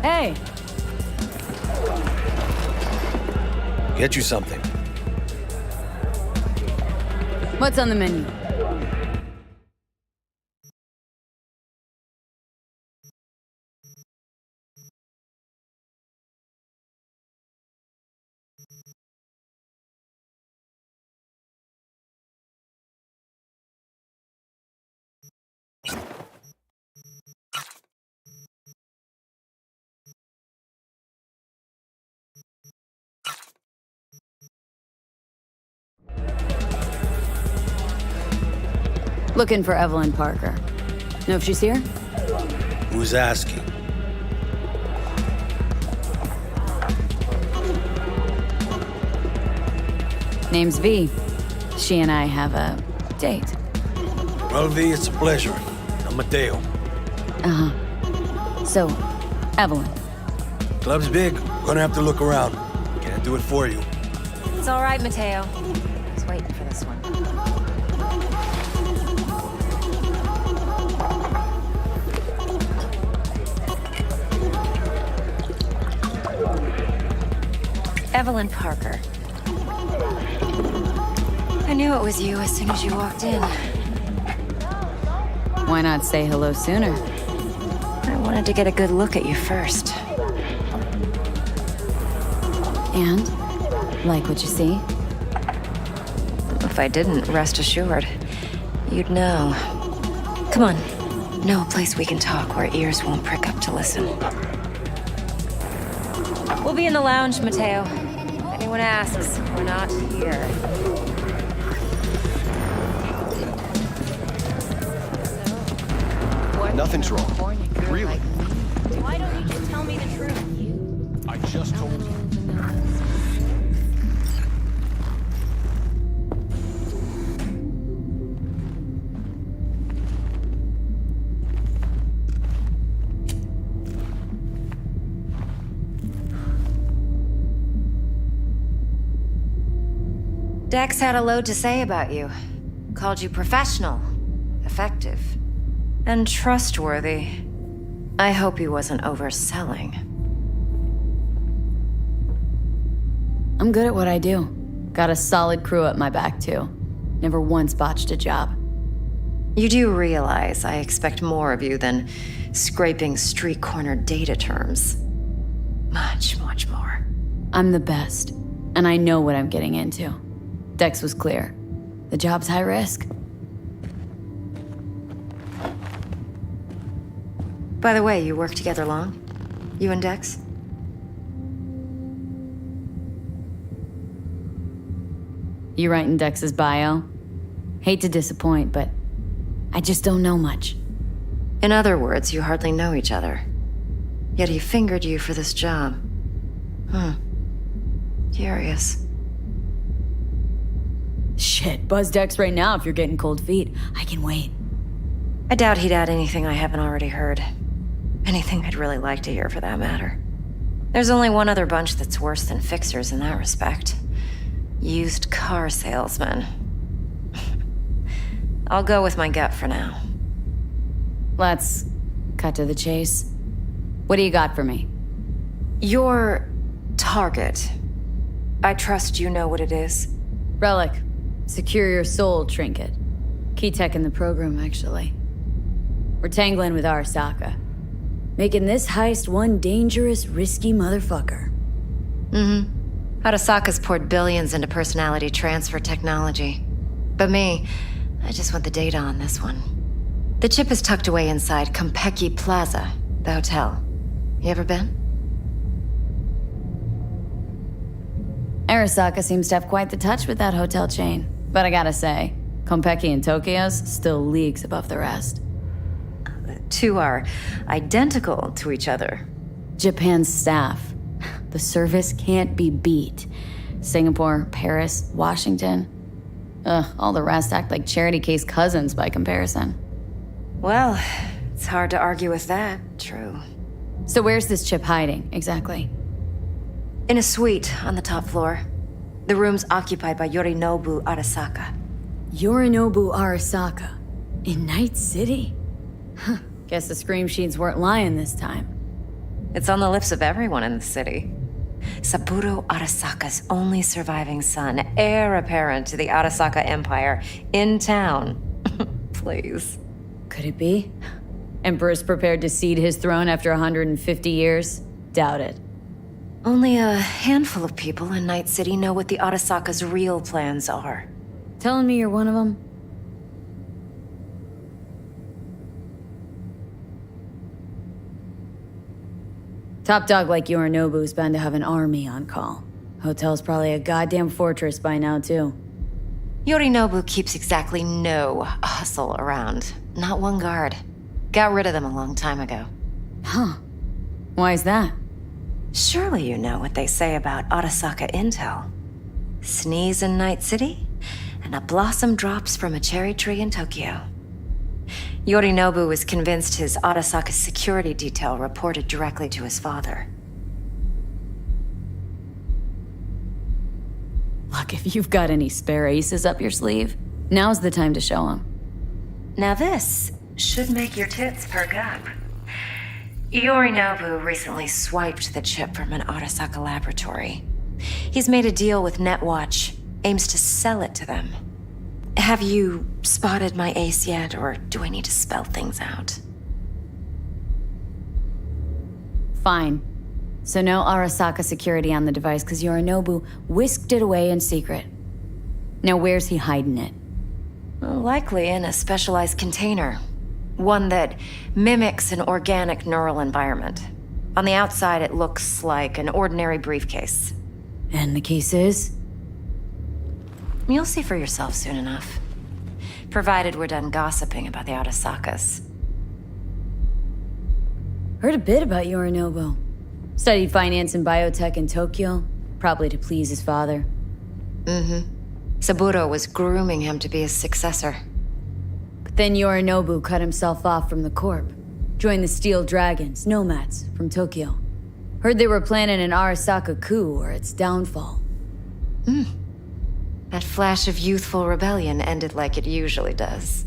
Hey! Get you something. What's on the menu? Looking for Evelyn Parker. Know if she's here? Who's asking? Name's V. She and I have a date. Well, V, it's a pleasure. I'm Mateo. Uh-huh. So, Evelyn. Club's big. Gonna have to look around. Can't do it for you. It's all right, Mateo. I was waiting for this one. Evelyn Parker. I knew it was you as soon as you walked in. Why not say hello sooner? I wanted to get a good look at you first. And? Like what you see? If I didn't, rest assured, you'd know. Come on. Know a place we can talk where ears won't prick up to listen. We'll be in the lounge, Mateo. If anyone asks, we're not here. Nothing's wrong. Really. Why don't you just tell me the truth? I just told you. Dex had a load to say about you. Called you professional, effective, and trustworthy. I hope he wasn't overselling. I'm good at what I do. Got a solid crew at my back, too. Never once botched a job. You do realize I expect more of you than scraping street corner data terms. Much, much more. I'm the best, and I know what I'm getting into. Dex was clear. The job's high risk. By the way, you work together long? You and Dex? You writing Dex's bio? Hate to disappoint, but I just don't know much. In other words, you hardly know each other. Yet he fingered you for this job. Curious. Shit, buzz Dex right now if you're getting cold feet. I can wait. I doubt he'd add anything I haven't already heard. Anything I'd really like to hear, for that matter. There's only one other bunch that's worse than fixers in that respect. Used car salesmen. I'll go with my gut for now. Let's cut to the chase. What do you got for me? Your target. I trust you know what it is. Relic. Secure your soul trinket. Key tech in the program, actually. We're tangling with Arasaka. Making this heist one dangerous, risky motherfucker. Arasaka's poured billions into personality transfer technology. But me, I just want the data on this one. The chip is tucked away inside Konpeki Plaza, the hotel. You ever been? Arasaka seems to have quite the touch with that hotel chain. But I gotta say, Konpeki in Tokyo's still leagues above the rest. The two are identical to each other. Japan's staff. The service can't be beat. Singapore, Paris, Washington. All the rest act like charity case cousins by comparison. Well, it's hard to argue with that, true. So where's this chip hiding, exactly? In a suite on the top floor. The room's occupied by Yorinobu Arasaka. Yorinobu Arasaka? In Night City? Huh. Guess the scream sheets weren't lying this time. It's on the lips of everyone in the city. Saburo Arasaka's only surviving son, heir apparent to the Arasaka Empire, in town. Please. Could it be? Emperor's prepared to cede his throne after 150 years? Doubt it. Only a handful of people in Night City know what the Arasaka's real plans are. Telling me you're one of them? Top dog like Yorinobu's bound to have an army on call. Hotel's probably a goddamn fortress by now, too. Yorinobu keeps exactly no hustle around. Not one guard. Got rid of them a long time ago. Huh. Why is that? Surely you know what they say about Arasaka intel. Sneeze in Night City, and a blossom drops from a cherry tree in Tokyo. Yorinobu was convinced his Arasaka security detail reported directly to his father. Look, if you've got any spare aces up your sleeve, now's the time to show them. Now this should make your tits perk up. Yorinobu recently swiped the chip from an Arasaka laboratory. He's made a deal with Netwatch, aims to sell it to them. Have you spotted my ace yet, or do I need to spell things out? Fine. So no Arasaka security on the device, because Yorinobu whisked it away in secret. Now where's he hiding it? Likely in a specialized container. One that mimics an organic neural environment. On the outside, it looks like an ordinary briefcase. And the case is? You'll see for yourself soon enough. Provided we're done gossiping about the Arasakas. Heard a bit about Yorinobu. Studied finance and biotech in Tokyo, probably to please his father. Mm-hmm. Saburo was grooming him to be his successor. But then Yorinobu cut himself off from the Corp. Joined the Steel Dragons, nomads, from Tokyo. Heard they were planning an Arasaka coup or its downfall. That flash of youthful rebellion ended like it usually does.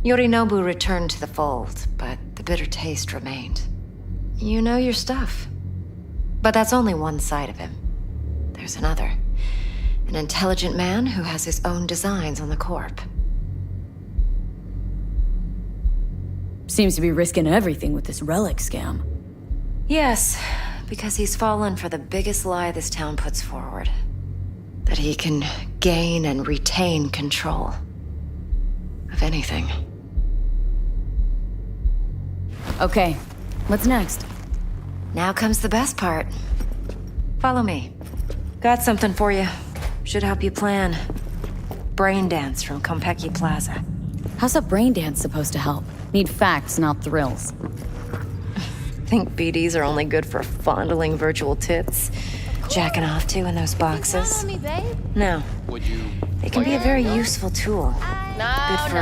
Yorinobu returned to the fold, but the bitter taste remained. You know your stuff. But that's only one side of him. There's another. An intelligent man who has his own designs on the Corp. Seems to be risking everything with this relic scam. Yes, because he's fallen for the biggest lie this town puts forward. That he can gain and retain control of anything. Okay, what's next? Now comes the best part. Follow me. Got something for you. Should help you plan. Brain dance from Konpeki Plaza. How's a brain dance supposed to help? Need facts, not thrills. Think BDs are only good for fondling virtual tits? Jacking off to in those boxes? No. They can be a very useful tool. Good for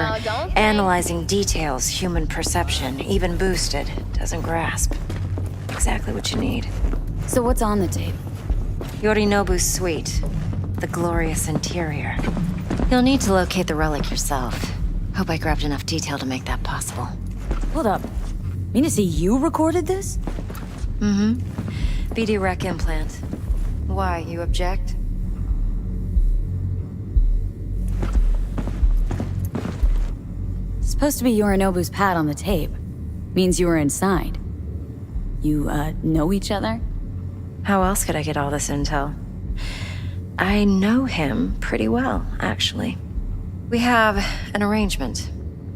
analyzing details human perception, even boosted, doesn't grasp. Exactly what you need. So what's on the tape? Yorinobu's suite. The glorious interior. You'll need to locate the relic yourself. Hope I grabbed enough detail to make that possible. Hold up. Mean to say you recorded this? Mm-hmm. BD rec implant. Why, you object? Supposed to be Yorinobu's pad on the tape. Means you were inside. You, know each other? How else could I get all this intel? I know him pretty well, actually. We have an arrangement.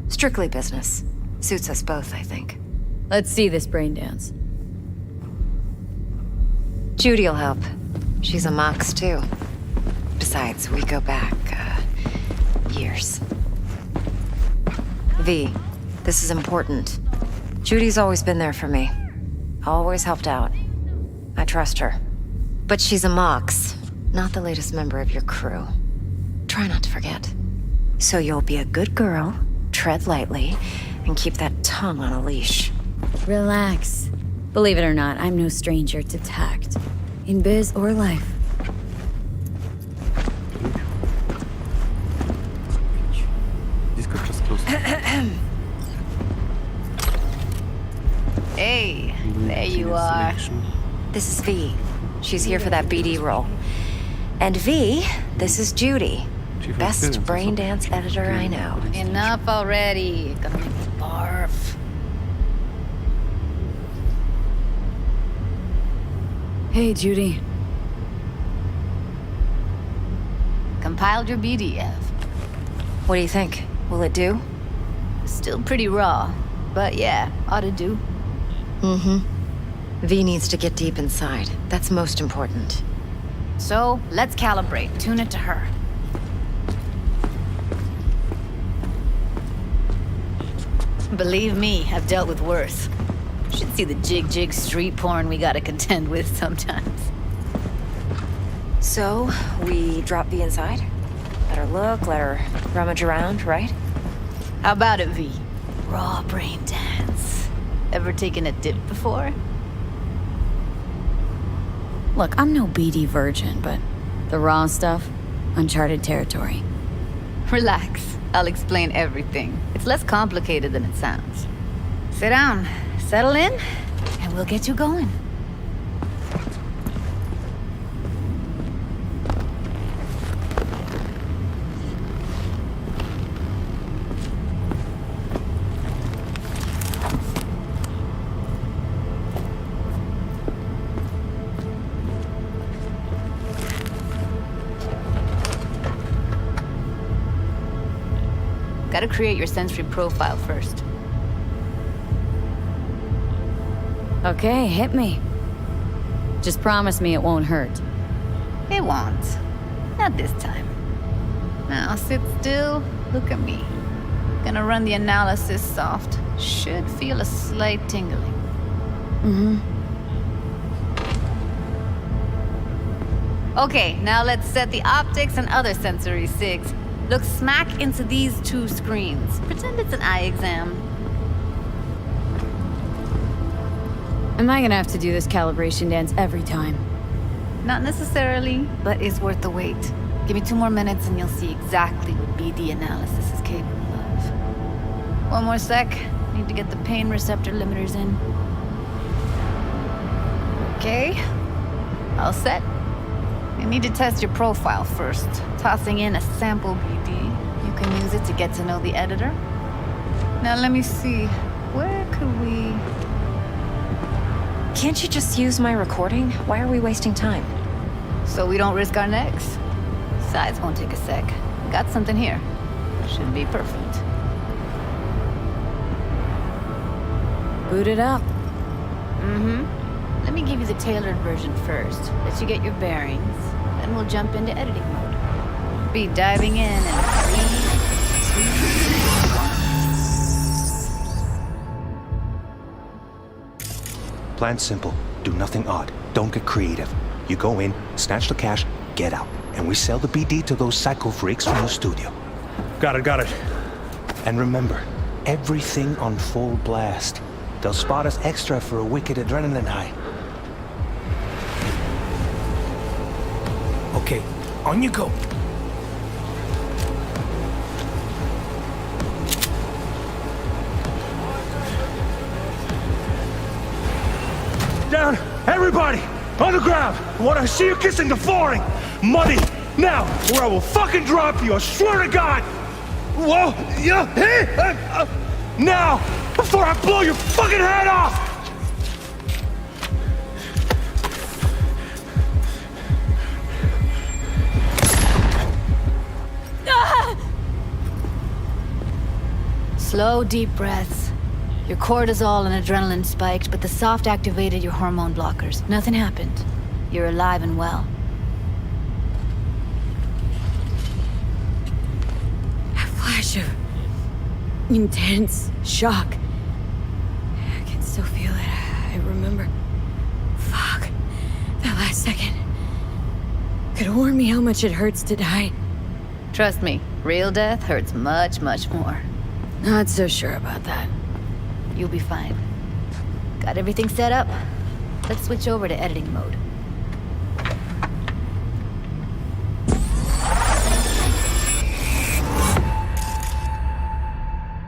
Strictly business. Suits us both, I think. Let's see this brain dance. Judy'll help. She's a Mox, too. Besides, we go back, years. V, this is important. Judy's always been there for me. Always helped out. I trust her. But she's a Mox, not the latest member of your crew. Try not to forget. So you'll be a good girl, tread lightly, and keep that tongue on a leash. Relax. Believe it or not, I'm no stranger to tact. In biz or life. Hey, there you are. This is V. She's here for that BD role. And V, this is Judy. Best brain dance editor I know. Enough already. Gonna make me barf. Hey, Judy. Compiled your BDF. What do you think? Will it do? Still pretty raw, but yeah, ought to do. Mm-hmm. V needs to get deep inside. That's most important. So, let's calibrate. Tune it to her. Believe me, I've dealt with worse. Should see the jig street porn we gotta contend with sometimes. So, we drop V inside? Let her look, let her rummage around, right? How about it, V? Raw brain dance. Ever taken a dip before? Look, I'm no BD virgin, but the raw stuff, uncharted territory. Relax. I'll explain everything. It's less complicated than it sounds. Sit down, settle in, and we'll get you going. Gotta create your sensory profile first. Okay, hit me. Just promise me it won't hurt. It won't. Not this time. Now sit still, look at me. Gonna run the analysis soft. Should feel a slight tingling. Mm-hmm. Okay, now let's set the optics and other sensory sigs. Look smack into these two screens. Pretend it's an eye exam. Am I gonna have to do this calibration dance every time? Not necessarily, but it's worth the wait. Give me 2 more minutes and you'll see exactly what BD analysis is capable of. 1 more sec. Need to get the pain receptor limiters in. Okay. All set. You need to test your profile first. Tossing in a sample BD. You can use it to get to know the editor. Now let me see. Where could we... Can't you just use my recording? Why are we wasting time? So we don't risk our necks? Besides, won't take a sec. Got something here. Should be perfect. Boot it up. Mm-hmm. Let me give you the tailored version first. Let you get your bearings. Then we'll jump into editing mode. Be diving in 3, 2... Plan's simple. Do nothing odd. Don't get creative. You go in, snatch the cash, get out. And we sell the BD to those psycho freaks from the studio. Got it. And remember, everything on full blast. They'll spot us extra for a wicked adrenaline high. Okay, on you go. Down! Everybody! On the ground! I want to see you kissing the flooring! Money! Now! Or I will fucking drop you! I swear to God! Whoa! Yeah! Hey! Now! Before I blow your fucking head off! Slow, deep breaths. Your cortisol and adrenaline spiked, but the soft activated your hormone blockers. Nothing happened. You're alive and well. A flash of intense shock. I can still feel it. I remember. Fuck. That last second. Could have warned me how much it hurts to die. Trust me, real death hurts much, much more. Not so sure about that. You'll be fine. Got everything set up? Let's switch over to editing mode.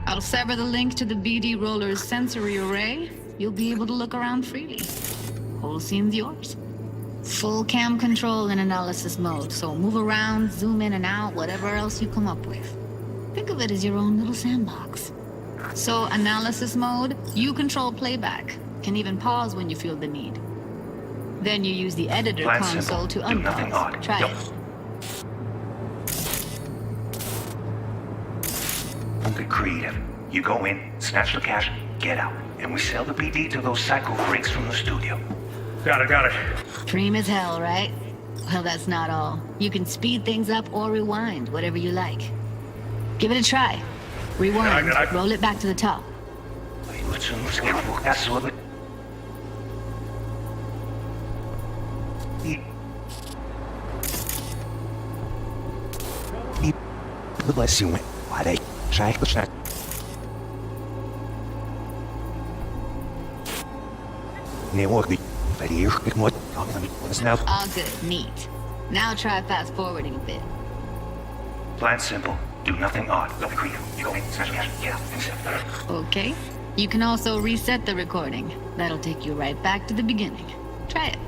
I'll sever the link to the BD Roller's sensory array. You'll be able to look around freely. Whole scene's yours. Full cam control in analysis mode, so move around, zoom in and out, whatever else you come up with. Think of it as your own little sandbox. So, analysis mode, you control playback. Can even pause when you feel the need. Then you use the editor Plan console simple. to Do nothing unpause. odd. Try Yep. it. Don't get creative. You go in, snatch the cash, get out. And we sell the BD to those psycho freaks from the studio. Got it. Dream as hell, right? Well, that's not all. You can speed things up or rewind, whatever you like. Give it a try. Rewind, roll it back to the top. Bless you. Why they try to check? All good, neat. Now try fast forwarding a bit. Plan simple. Do nothing odd. Don't be creative. You go in, snatch the cash, get out, and sell. Okay. You can also reset the recording. That'll take you right back to the beginning. Try it.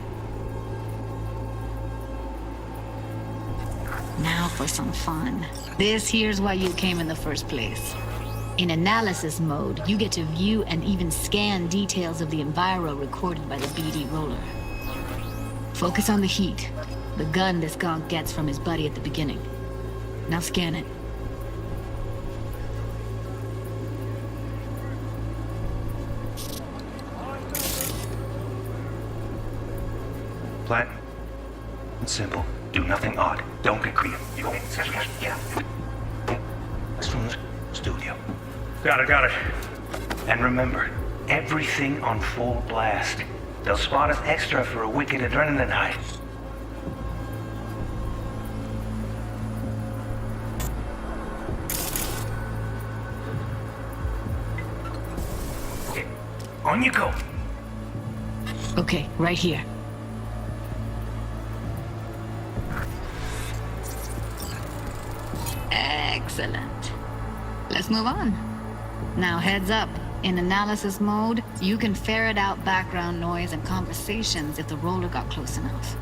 Now for some fun. This here's why you came in the first place. In analysis mode, you get to view and even scan details of the enviro recorded by the BD roller. Focus on the heat, the gun this gonk gets from his buddy at the beginning. Now scan it. Plan simple. Do nothing odd. Don't get creative. You go in, snatch the cash, get out. That's from the studio. Got it. And remember, everything on full blast. They'll spot us extra for a wicked adrenaline high. Okay, on you go. Okay, right here. Excellent. Let's move on. Now heads up. In analysis mode, you can ferret out background noise and conversations if the roller got close enough.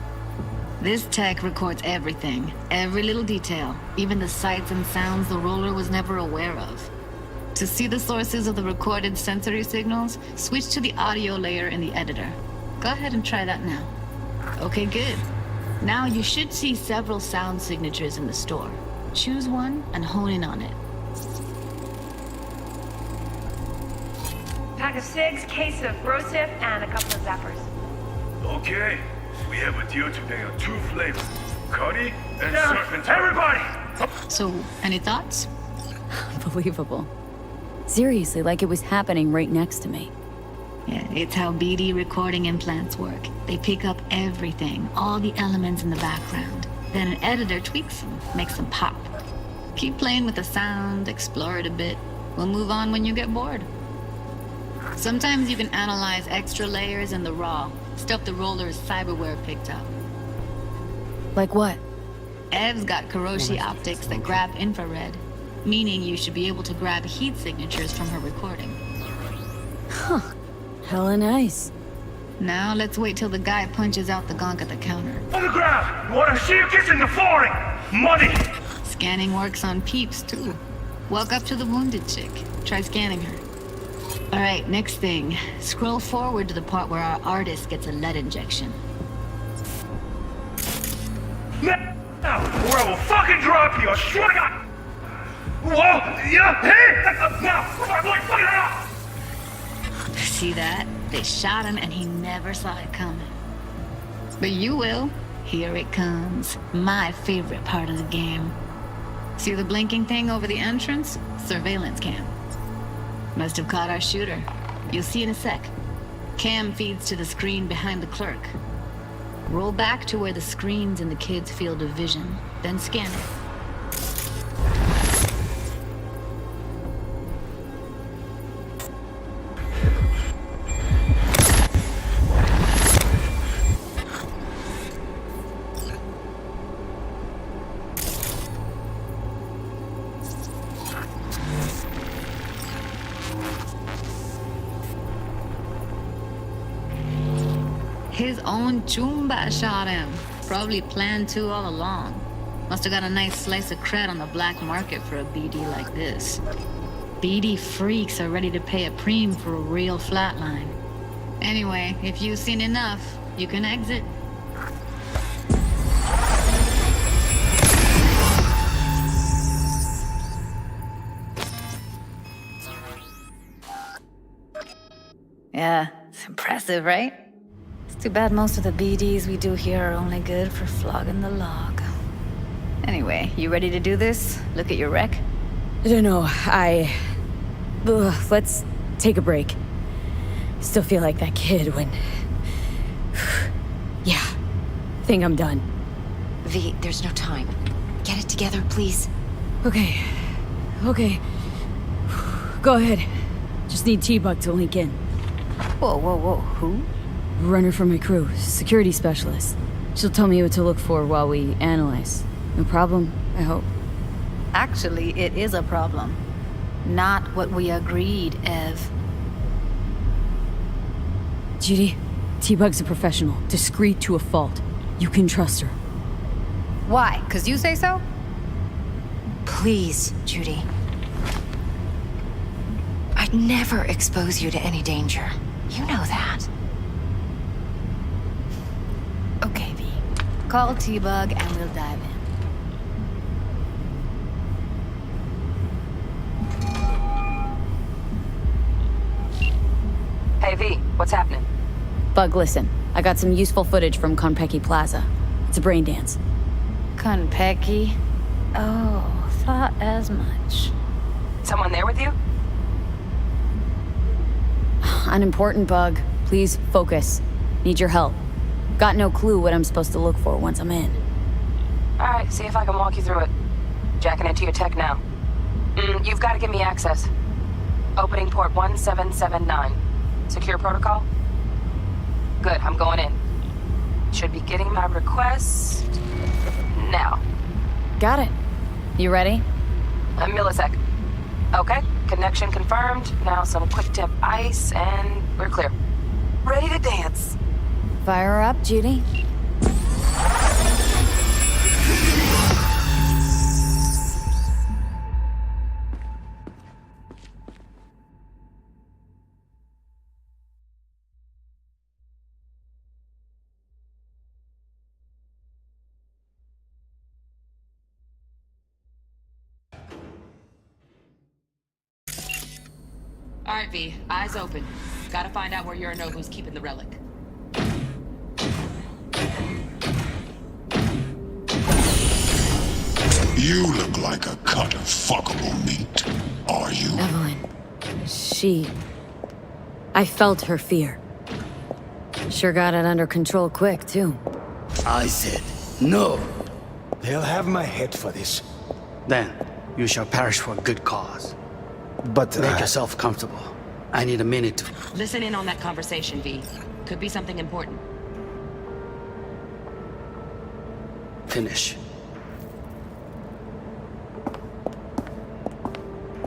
This tech records everything, every little detail, even the sights and sounds the roller was never aware of. To see the sources of the recorded sensory signals, switch to the audio layer in the editor. Go ahead and try that now. Okay, good. Now you should see several sound signatures in the store. Choose one and hone in on it. Pack of cigs, case of Brosif, and a couple of zappers. Okay, we have a deal today on 2 flavors. Cuddy and Serpent. Everybody! So, any thoughts? Unbelievable. Seriously, like it was happening right next to me. Yeah, it's how BD recording implants work. They pick up everything, all the elements in the background. Then an editor tweaks them, makes them pop. Keep playing with the sound, explore it a bit. We'll move on when you get bored. Sometimes you can analyze extra layers in the raw, stuff the roller's cyberware picked up. Like what? Ev's got Kiroshi optics that grab infrared, meaning you should be able to grab heat signatures from her recording. Huh. Hella nice. Now let's wait till the guy punches out the gonk at the counter. On the ground! You wanna see you kissing the flooring! Money! Scanning works on peeps, too. Walk up to the wounded chick. Try scanning her. Alright, next thing. Scroll forward to the part where our artist gets a lead injection. Now, or I will fucking drop you, I swear to God! Whoa! Yeah! Hey! Now! See that? They shot him and he never saw it coming. But you will. Here it comes. My favorite part of the game. See the blinking thing over the entrance? Surveillance cam. Must have caught our shooter. You'll see in a sec. Cam feeds to the screen behind the clerk. Roll back to where the screen's in the kid's field of vision, then scan it. His own Chumba shot him. Probably planned to all along. Must have got a nice slice of cred on the black market for a BD like this. BD freaks are ready to pay a preem for a real flatline. Anyway, if you've seen enough, you can exit. Yeah, it's impressive, right? Too bad most of the BDs we do here are only good for flogging the log. Anyway, you ready to do this? Look at your wreck? I don't know, let's take a break. Still feel like that kid when... Yeah, think I'm done. V, there's no time. Get it together, please. Okay. Go ahead. Just need T-Bug to link in. Whoa, who? Runner from my crew, security specialist. She'll tell me what to look for while we analyze. No problem, I hope. Actually, it is a problem. Not what we agreed, Ev. Judy, T-Bug's a professional, discreet to a fault. You can trust her. Why? 'Cause you say so? Please, Judy. I'd never expose you to any danger. You know that. Okay, V. Call T-Bug and we'll dive in. Hey, V, what's happening? Bug, listen. I got some useful footage from Konpeki Plaza. It's a brain dance. Konpeki? Oh, thought as much. Someone there with you? Unimportant, Bug. Please focus. Need your help. Got no clue what I'm supposed to look for once I'm in. Alright, see if I can walk you through it. Jacking into your tech now. You've got to give me access. Opening port 1779. Secure protocol? Good, I'm going in. Should be getting my request... now. Got it. You ready? A millisec. Okay, connection confirmed. Now some quick tip ice, and we're clear. Ready to dance. Fire her up, Judy. All right, V. Eyes open. Gotta find out where Yorinobu's keeping the relic. You look like a cut of fuckable meat. Are you? Evelyn. I felt her fear. Sure got it under control quick, too. I said, no. They'll have my head for this. Then, you shall perish for a good cause. But make yourself comfortable. I need a minute to... Listen in on that conversation, V. Could be something important. Finish.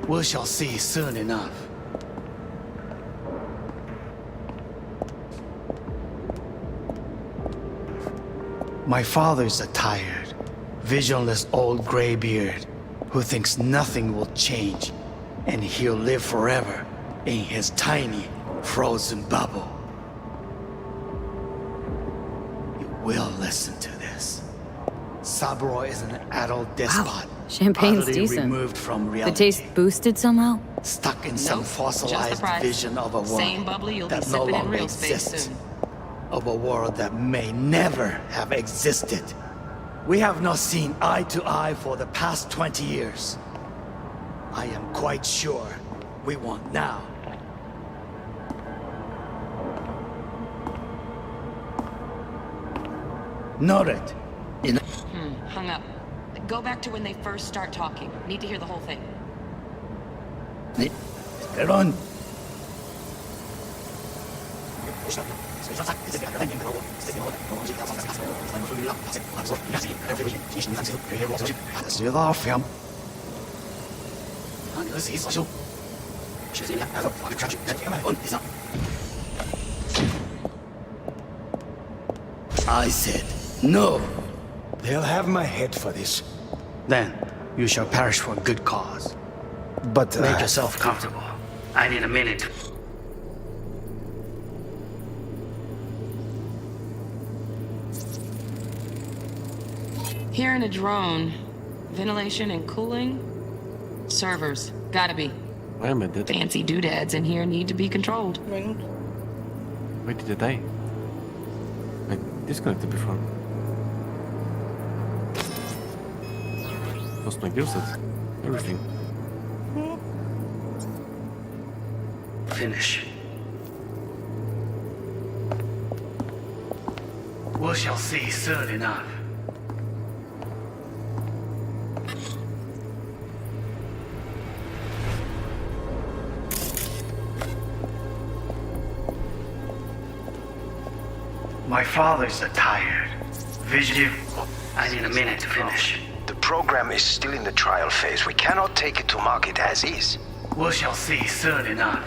We shall see soon enough. My father's a tired, visionless old graybeard who thinks nothing will change and he'll live forever in his tiny, frozen bubble. You will listen to this. Saburo is an adult despot Champagne's utterly decent. removed from The reality. taste boosted somehow? Stuck in some Nope, just the fossilized price. vision of a world Same bubbly you'll be that no sipping in longer real space exists. soon. Of a world that may never have existed. We have not seen eye to eye for the past 20 years. I am quite sure we want now. Noted. Hung up. Go back to when they first start talking. Need to hear the whole thing. Aaron. I said no. They'll have my head for this. Then you shall perish for a good cause. But make yourself comfortable. I need a minute. Here in a drone. Ventilation and cooling? Servers. Gotta be. Wait a minute. Fancy doodads in here need to be controlled. Wait, did I disconnected before? Lost my gear set. Everything. Finish. We shall see soon enough. My father's tired. Vision. I need a minute to finish. The program is still in the trial phase. We cannot take it to market as is. We shall see soon enough.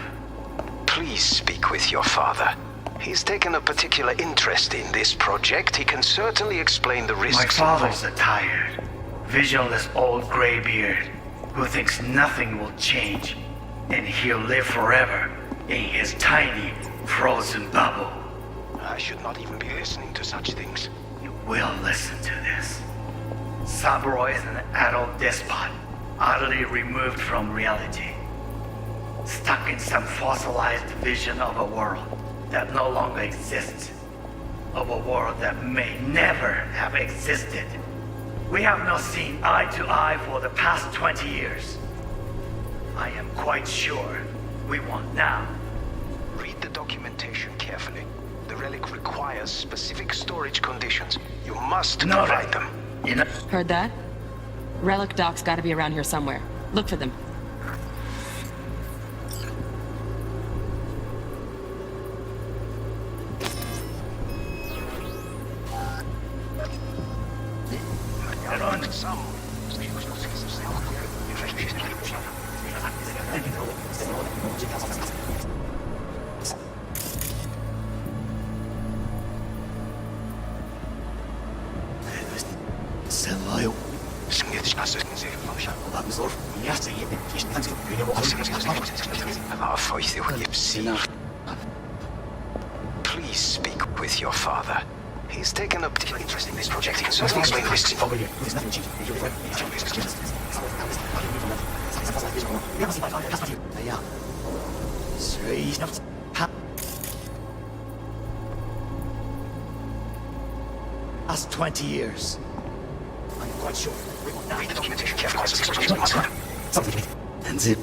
Please speak with your father. He's taken a particular interest in this project. He can certainly explain the risks. My father's tired, visionless old graybeard who thinks nothing will change, and he'll live forever in his tiny, frozen bubble. I should not even be listening to such things. You will listen to this. Saburo is an adult despot, utterly removed from reality. Stuck in some fossilized vision of a world that no longer exists. Of a world that may never have existed. We have not seen eye to eye for the past 20 years. I am quite sure we want now. Read the documentation carefully. The relic requires specific storage conditions. You must provide them. Heard that? Relic docs gotta be around here somewhere. Look for them. Please speak with your father. He's taken a particular interest in this project. He can certainly explain the risks involved. Past 20 years. I'm quite sure. Read the documentation carefully. And the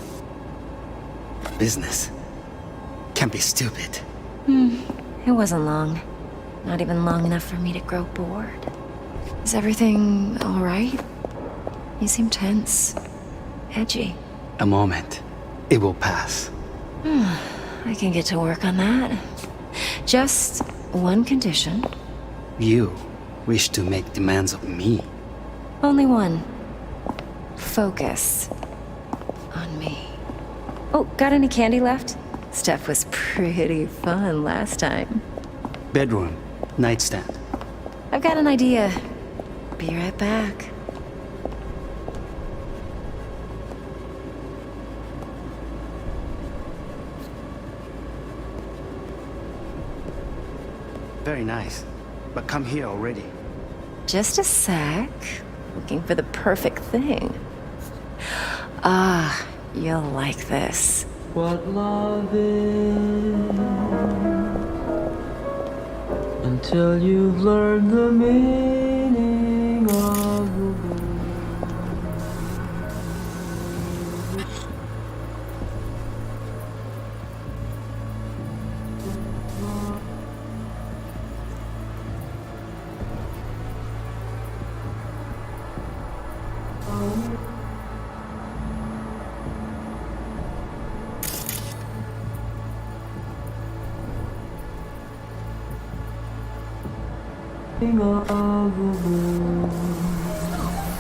business can be stupid. It wasn't long. Not even long enough for me to grow bored. Is everything all right? You seem tense. Edgy. A moment. It will pass. I can get to work on that. Just one condition. You wish to make demands of me. Only one. Focus on me. Oh, got any candy left? Stuff was pretty fun last time. Bedroom. Nightstand. I've got an idea. Be right back. Very nice. But come here already. Just a sec. Looking for the perfect thing. Ah, you'll like this. What love is until you've learned the meaning of the word.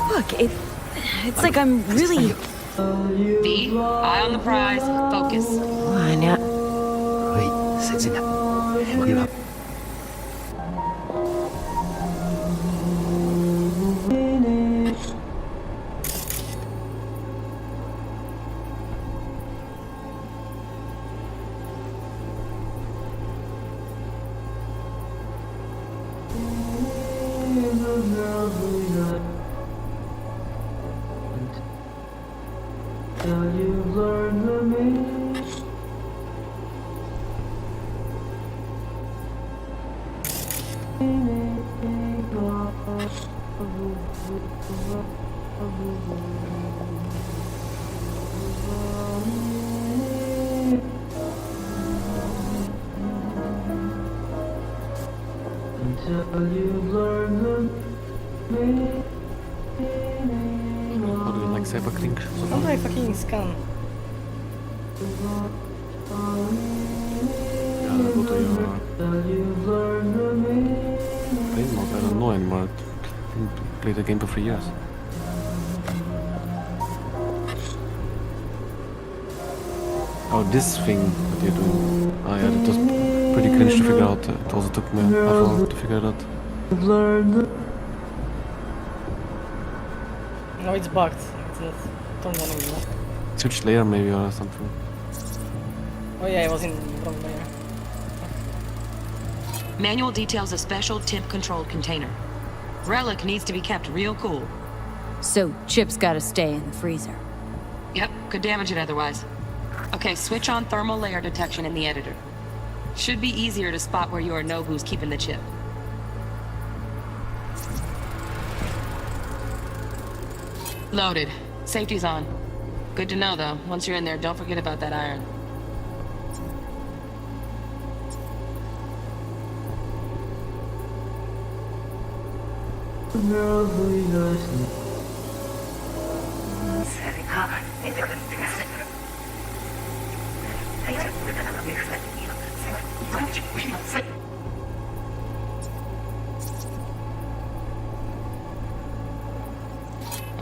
Look, it's like I'm really... V, eye on the prize. Focus. 아니야. Until you've learned the meaning. Until you've learned the meaning. How do you like Cybercring? How do I fucking scan? Yeah, go to your play mode. I don't know anymore. I didn't play the game for 3 years. Oh, this thing that you're doing. Oh yeah, that was pretty cringe to figure out. It also took me half an hour to figure it out. No, it's bugged. It's not. Don't want to. Switch layer maybe or something. Oh yeah, I was in wrong layer. Manual details a special temp-controlled container. Relic needs to be kept real cool. So, Chip's gotta stay in the freezer. Yep, could damage it otherwise. Okay, switch on thermal layer detection in the editor. Should be easier to spot where Yorinobu's keeping the chip. Loaded. Safety's on. Good to know, though. Once you're in there, don't forget about that iron.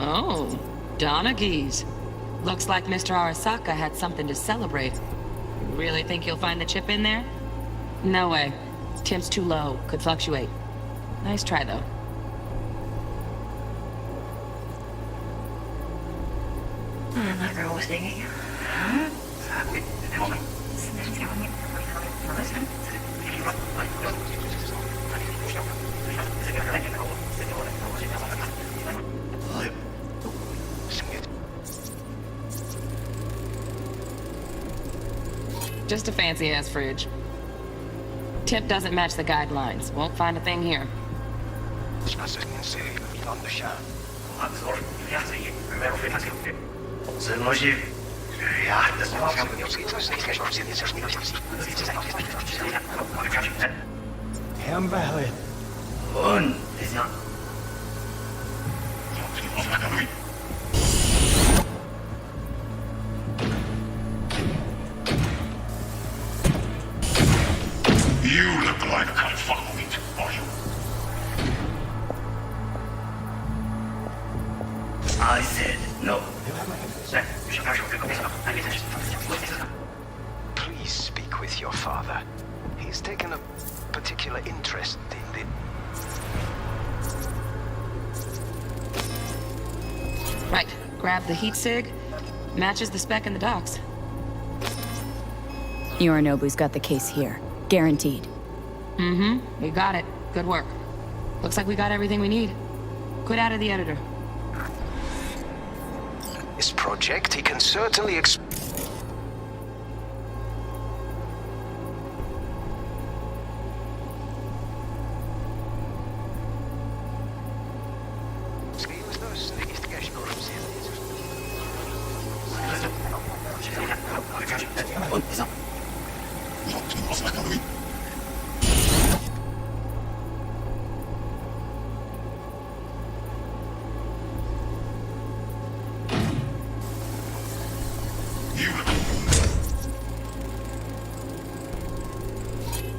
Oh, Donaghys. Looks like Mr. Arasaka had something to celebrate. Really think you'll find the chip in there? No way. Temp's too low. Could fluctuate. Nice try, though. Just a fancy-ass fridge. Tip doesn't match the guidelines. Won't find a thing here. You look like a kind of fuck meat, are you? I said no. Please speak with your father. He's taken a particular interest in the... Right. Grab the heat sig. Matches the spec in the docks. Yorinobu's got the case here. Guaranteed. Mm-hmm. We got it. Good work. Looks like we got everything we need. Quit out of the editor. this project, he can certainly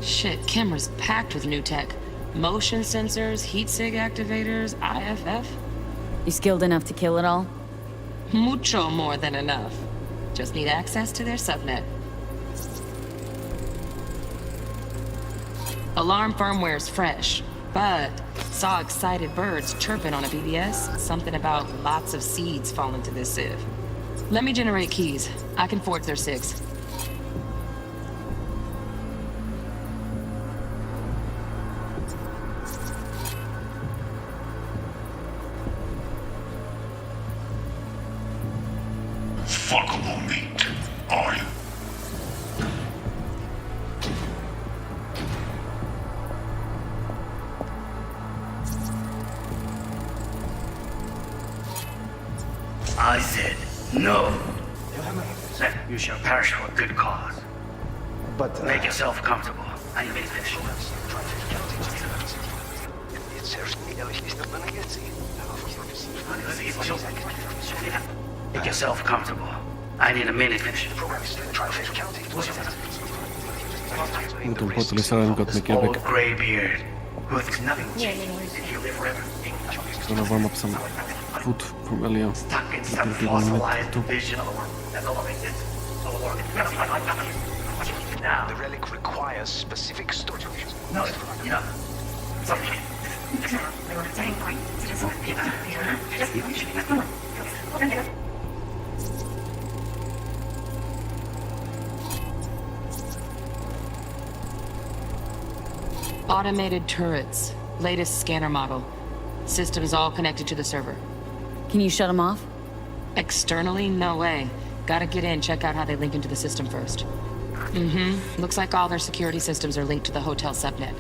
Shit, camera's packed with new tech. Motion sensors, heat sig activators, IFF. You skilled enough to kill it all? Mucho more than enough. Just need access to their subnet. Alarm firmware's fresh, but saw excited birds chirping on a BBS. Something about lots of seeds falling to this sieve. Let me generate keys. I can forge their SIGs. Fuckable meat, are you? I said no. Then you shall perish for a good cause. But make yourself comfortable. I need to finish. Make yourself comfortable. I need a minute finish. Nyt on puhuttu lisää rankot, mikä Old graybeard who thinks nothing will change and he'll live forever. So I warm up some food from earlier. Stuck in some fossilized vision of the world that elevated. Now. The relic requires specific storage. No, you know. Something. Automated turrets. Latest scanner model. Systems all connected to the server. Can you shut them off? Externally, no way. Gotta get in, check out how they link into the system first. Looks like all their security systems are linked to the hotel subnet.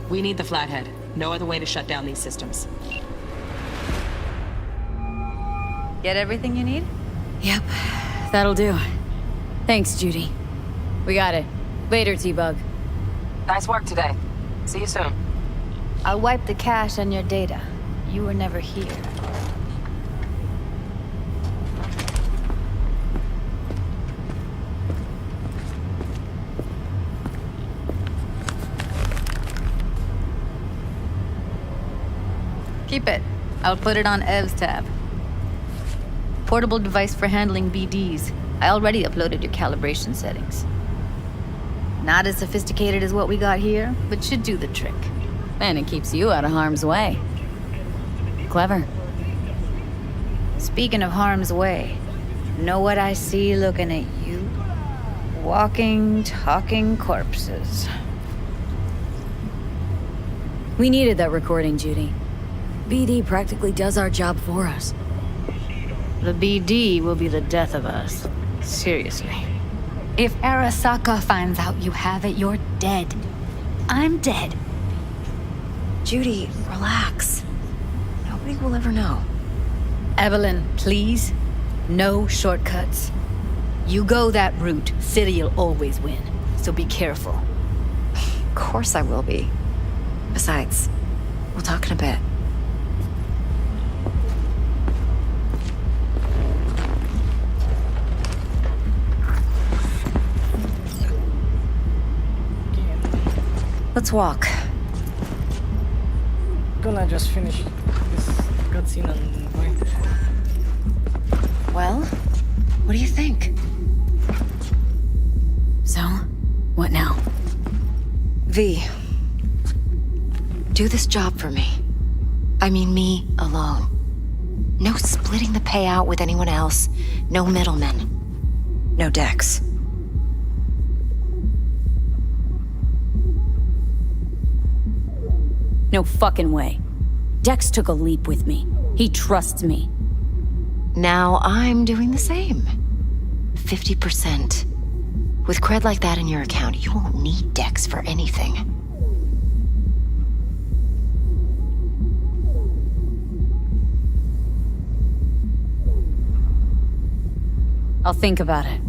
We need the flathead. No other way to shut down these systems. Get everything you need? Yep, that'll do. Thanks, Judy. We got it. Later, T-Bug. Nice work today. See you soon. I'll wipe the cache on your data. You were never here. Keep it. I'll put it on Ev's tab. Portable device for handling BDs. I already uploaded your calibration settings. Not as sophisticated as what we got here, but should do the trick. And it keeps you out of harm's way. Clever. Speaking of harm's way, know what I see looking at you? Walking, talking corpses. We needed that recording, Judy. BD practically does our job for us. The BD will be the death of us. Seriously. If Arasaka finds out you have it, you're dead. I'm dead. Judy, relax. Nobody will ever know. Evelyn, please. No shortcuts. You go that route, City'll always win. So be careful. Of course I will be. Besides, we'll talk in a bit. Let's walk. Gonna just finish this cutscene and wait. Well, what do you think? So, what now? V, do this job for me. I mean me alone. No splitting the payout with anyone else. No middlemen. No Dex. No fucking way. Dex took a leap with me. He trusts me. Now I'm doing the same. 50%. With cred like that in your account, you won't need Dex for anything. I'll think about it.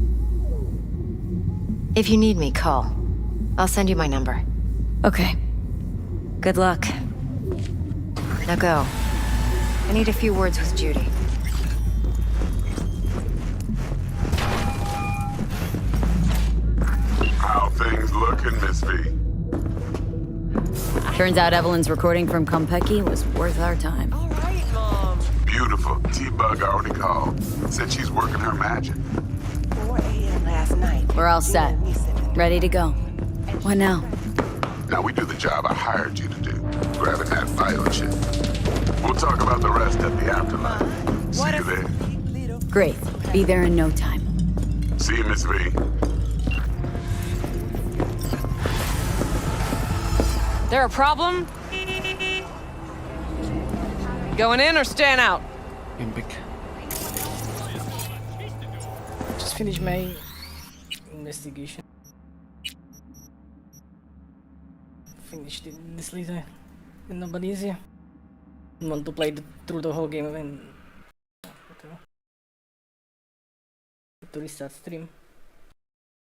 If you need me, call. I'll send you my number. Okay. Good luck. Now go. I need a few words with Judy. How things looking, Miss V? Turns out Evelyn's recording from Konpeki was worth our time. Beautiful. T-Bug already called. Said she's working her magic. 4 a.m. last night. We're all set. Ready to go. What now? Now we do the job I hired you to do. Grabbing that vital chip. We'll talk about the rest at the afterlife. See you there. Great. Be there in no time. See you, Miss V. There a problem? Going in or staying out? Just finish my investigation. Finished it this later. And nobody's here. Want to play through the whole game and to restart stream.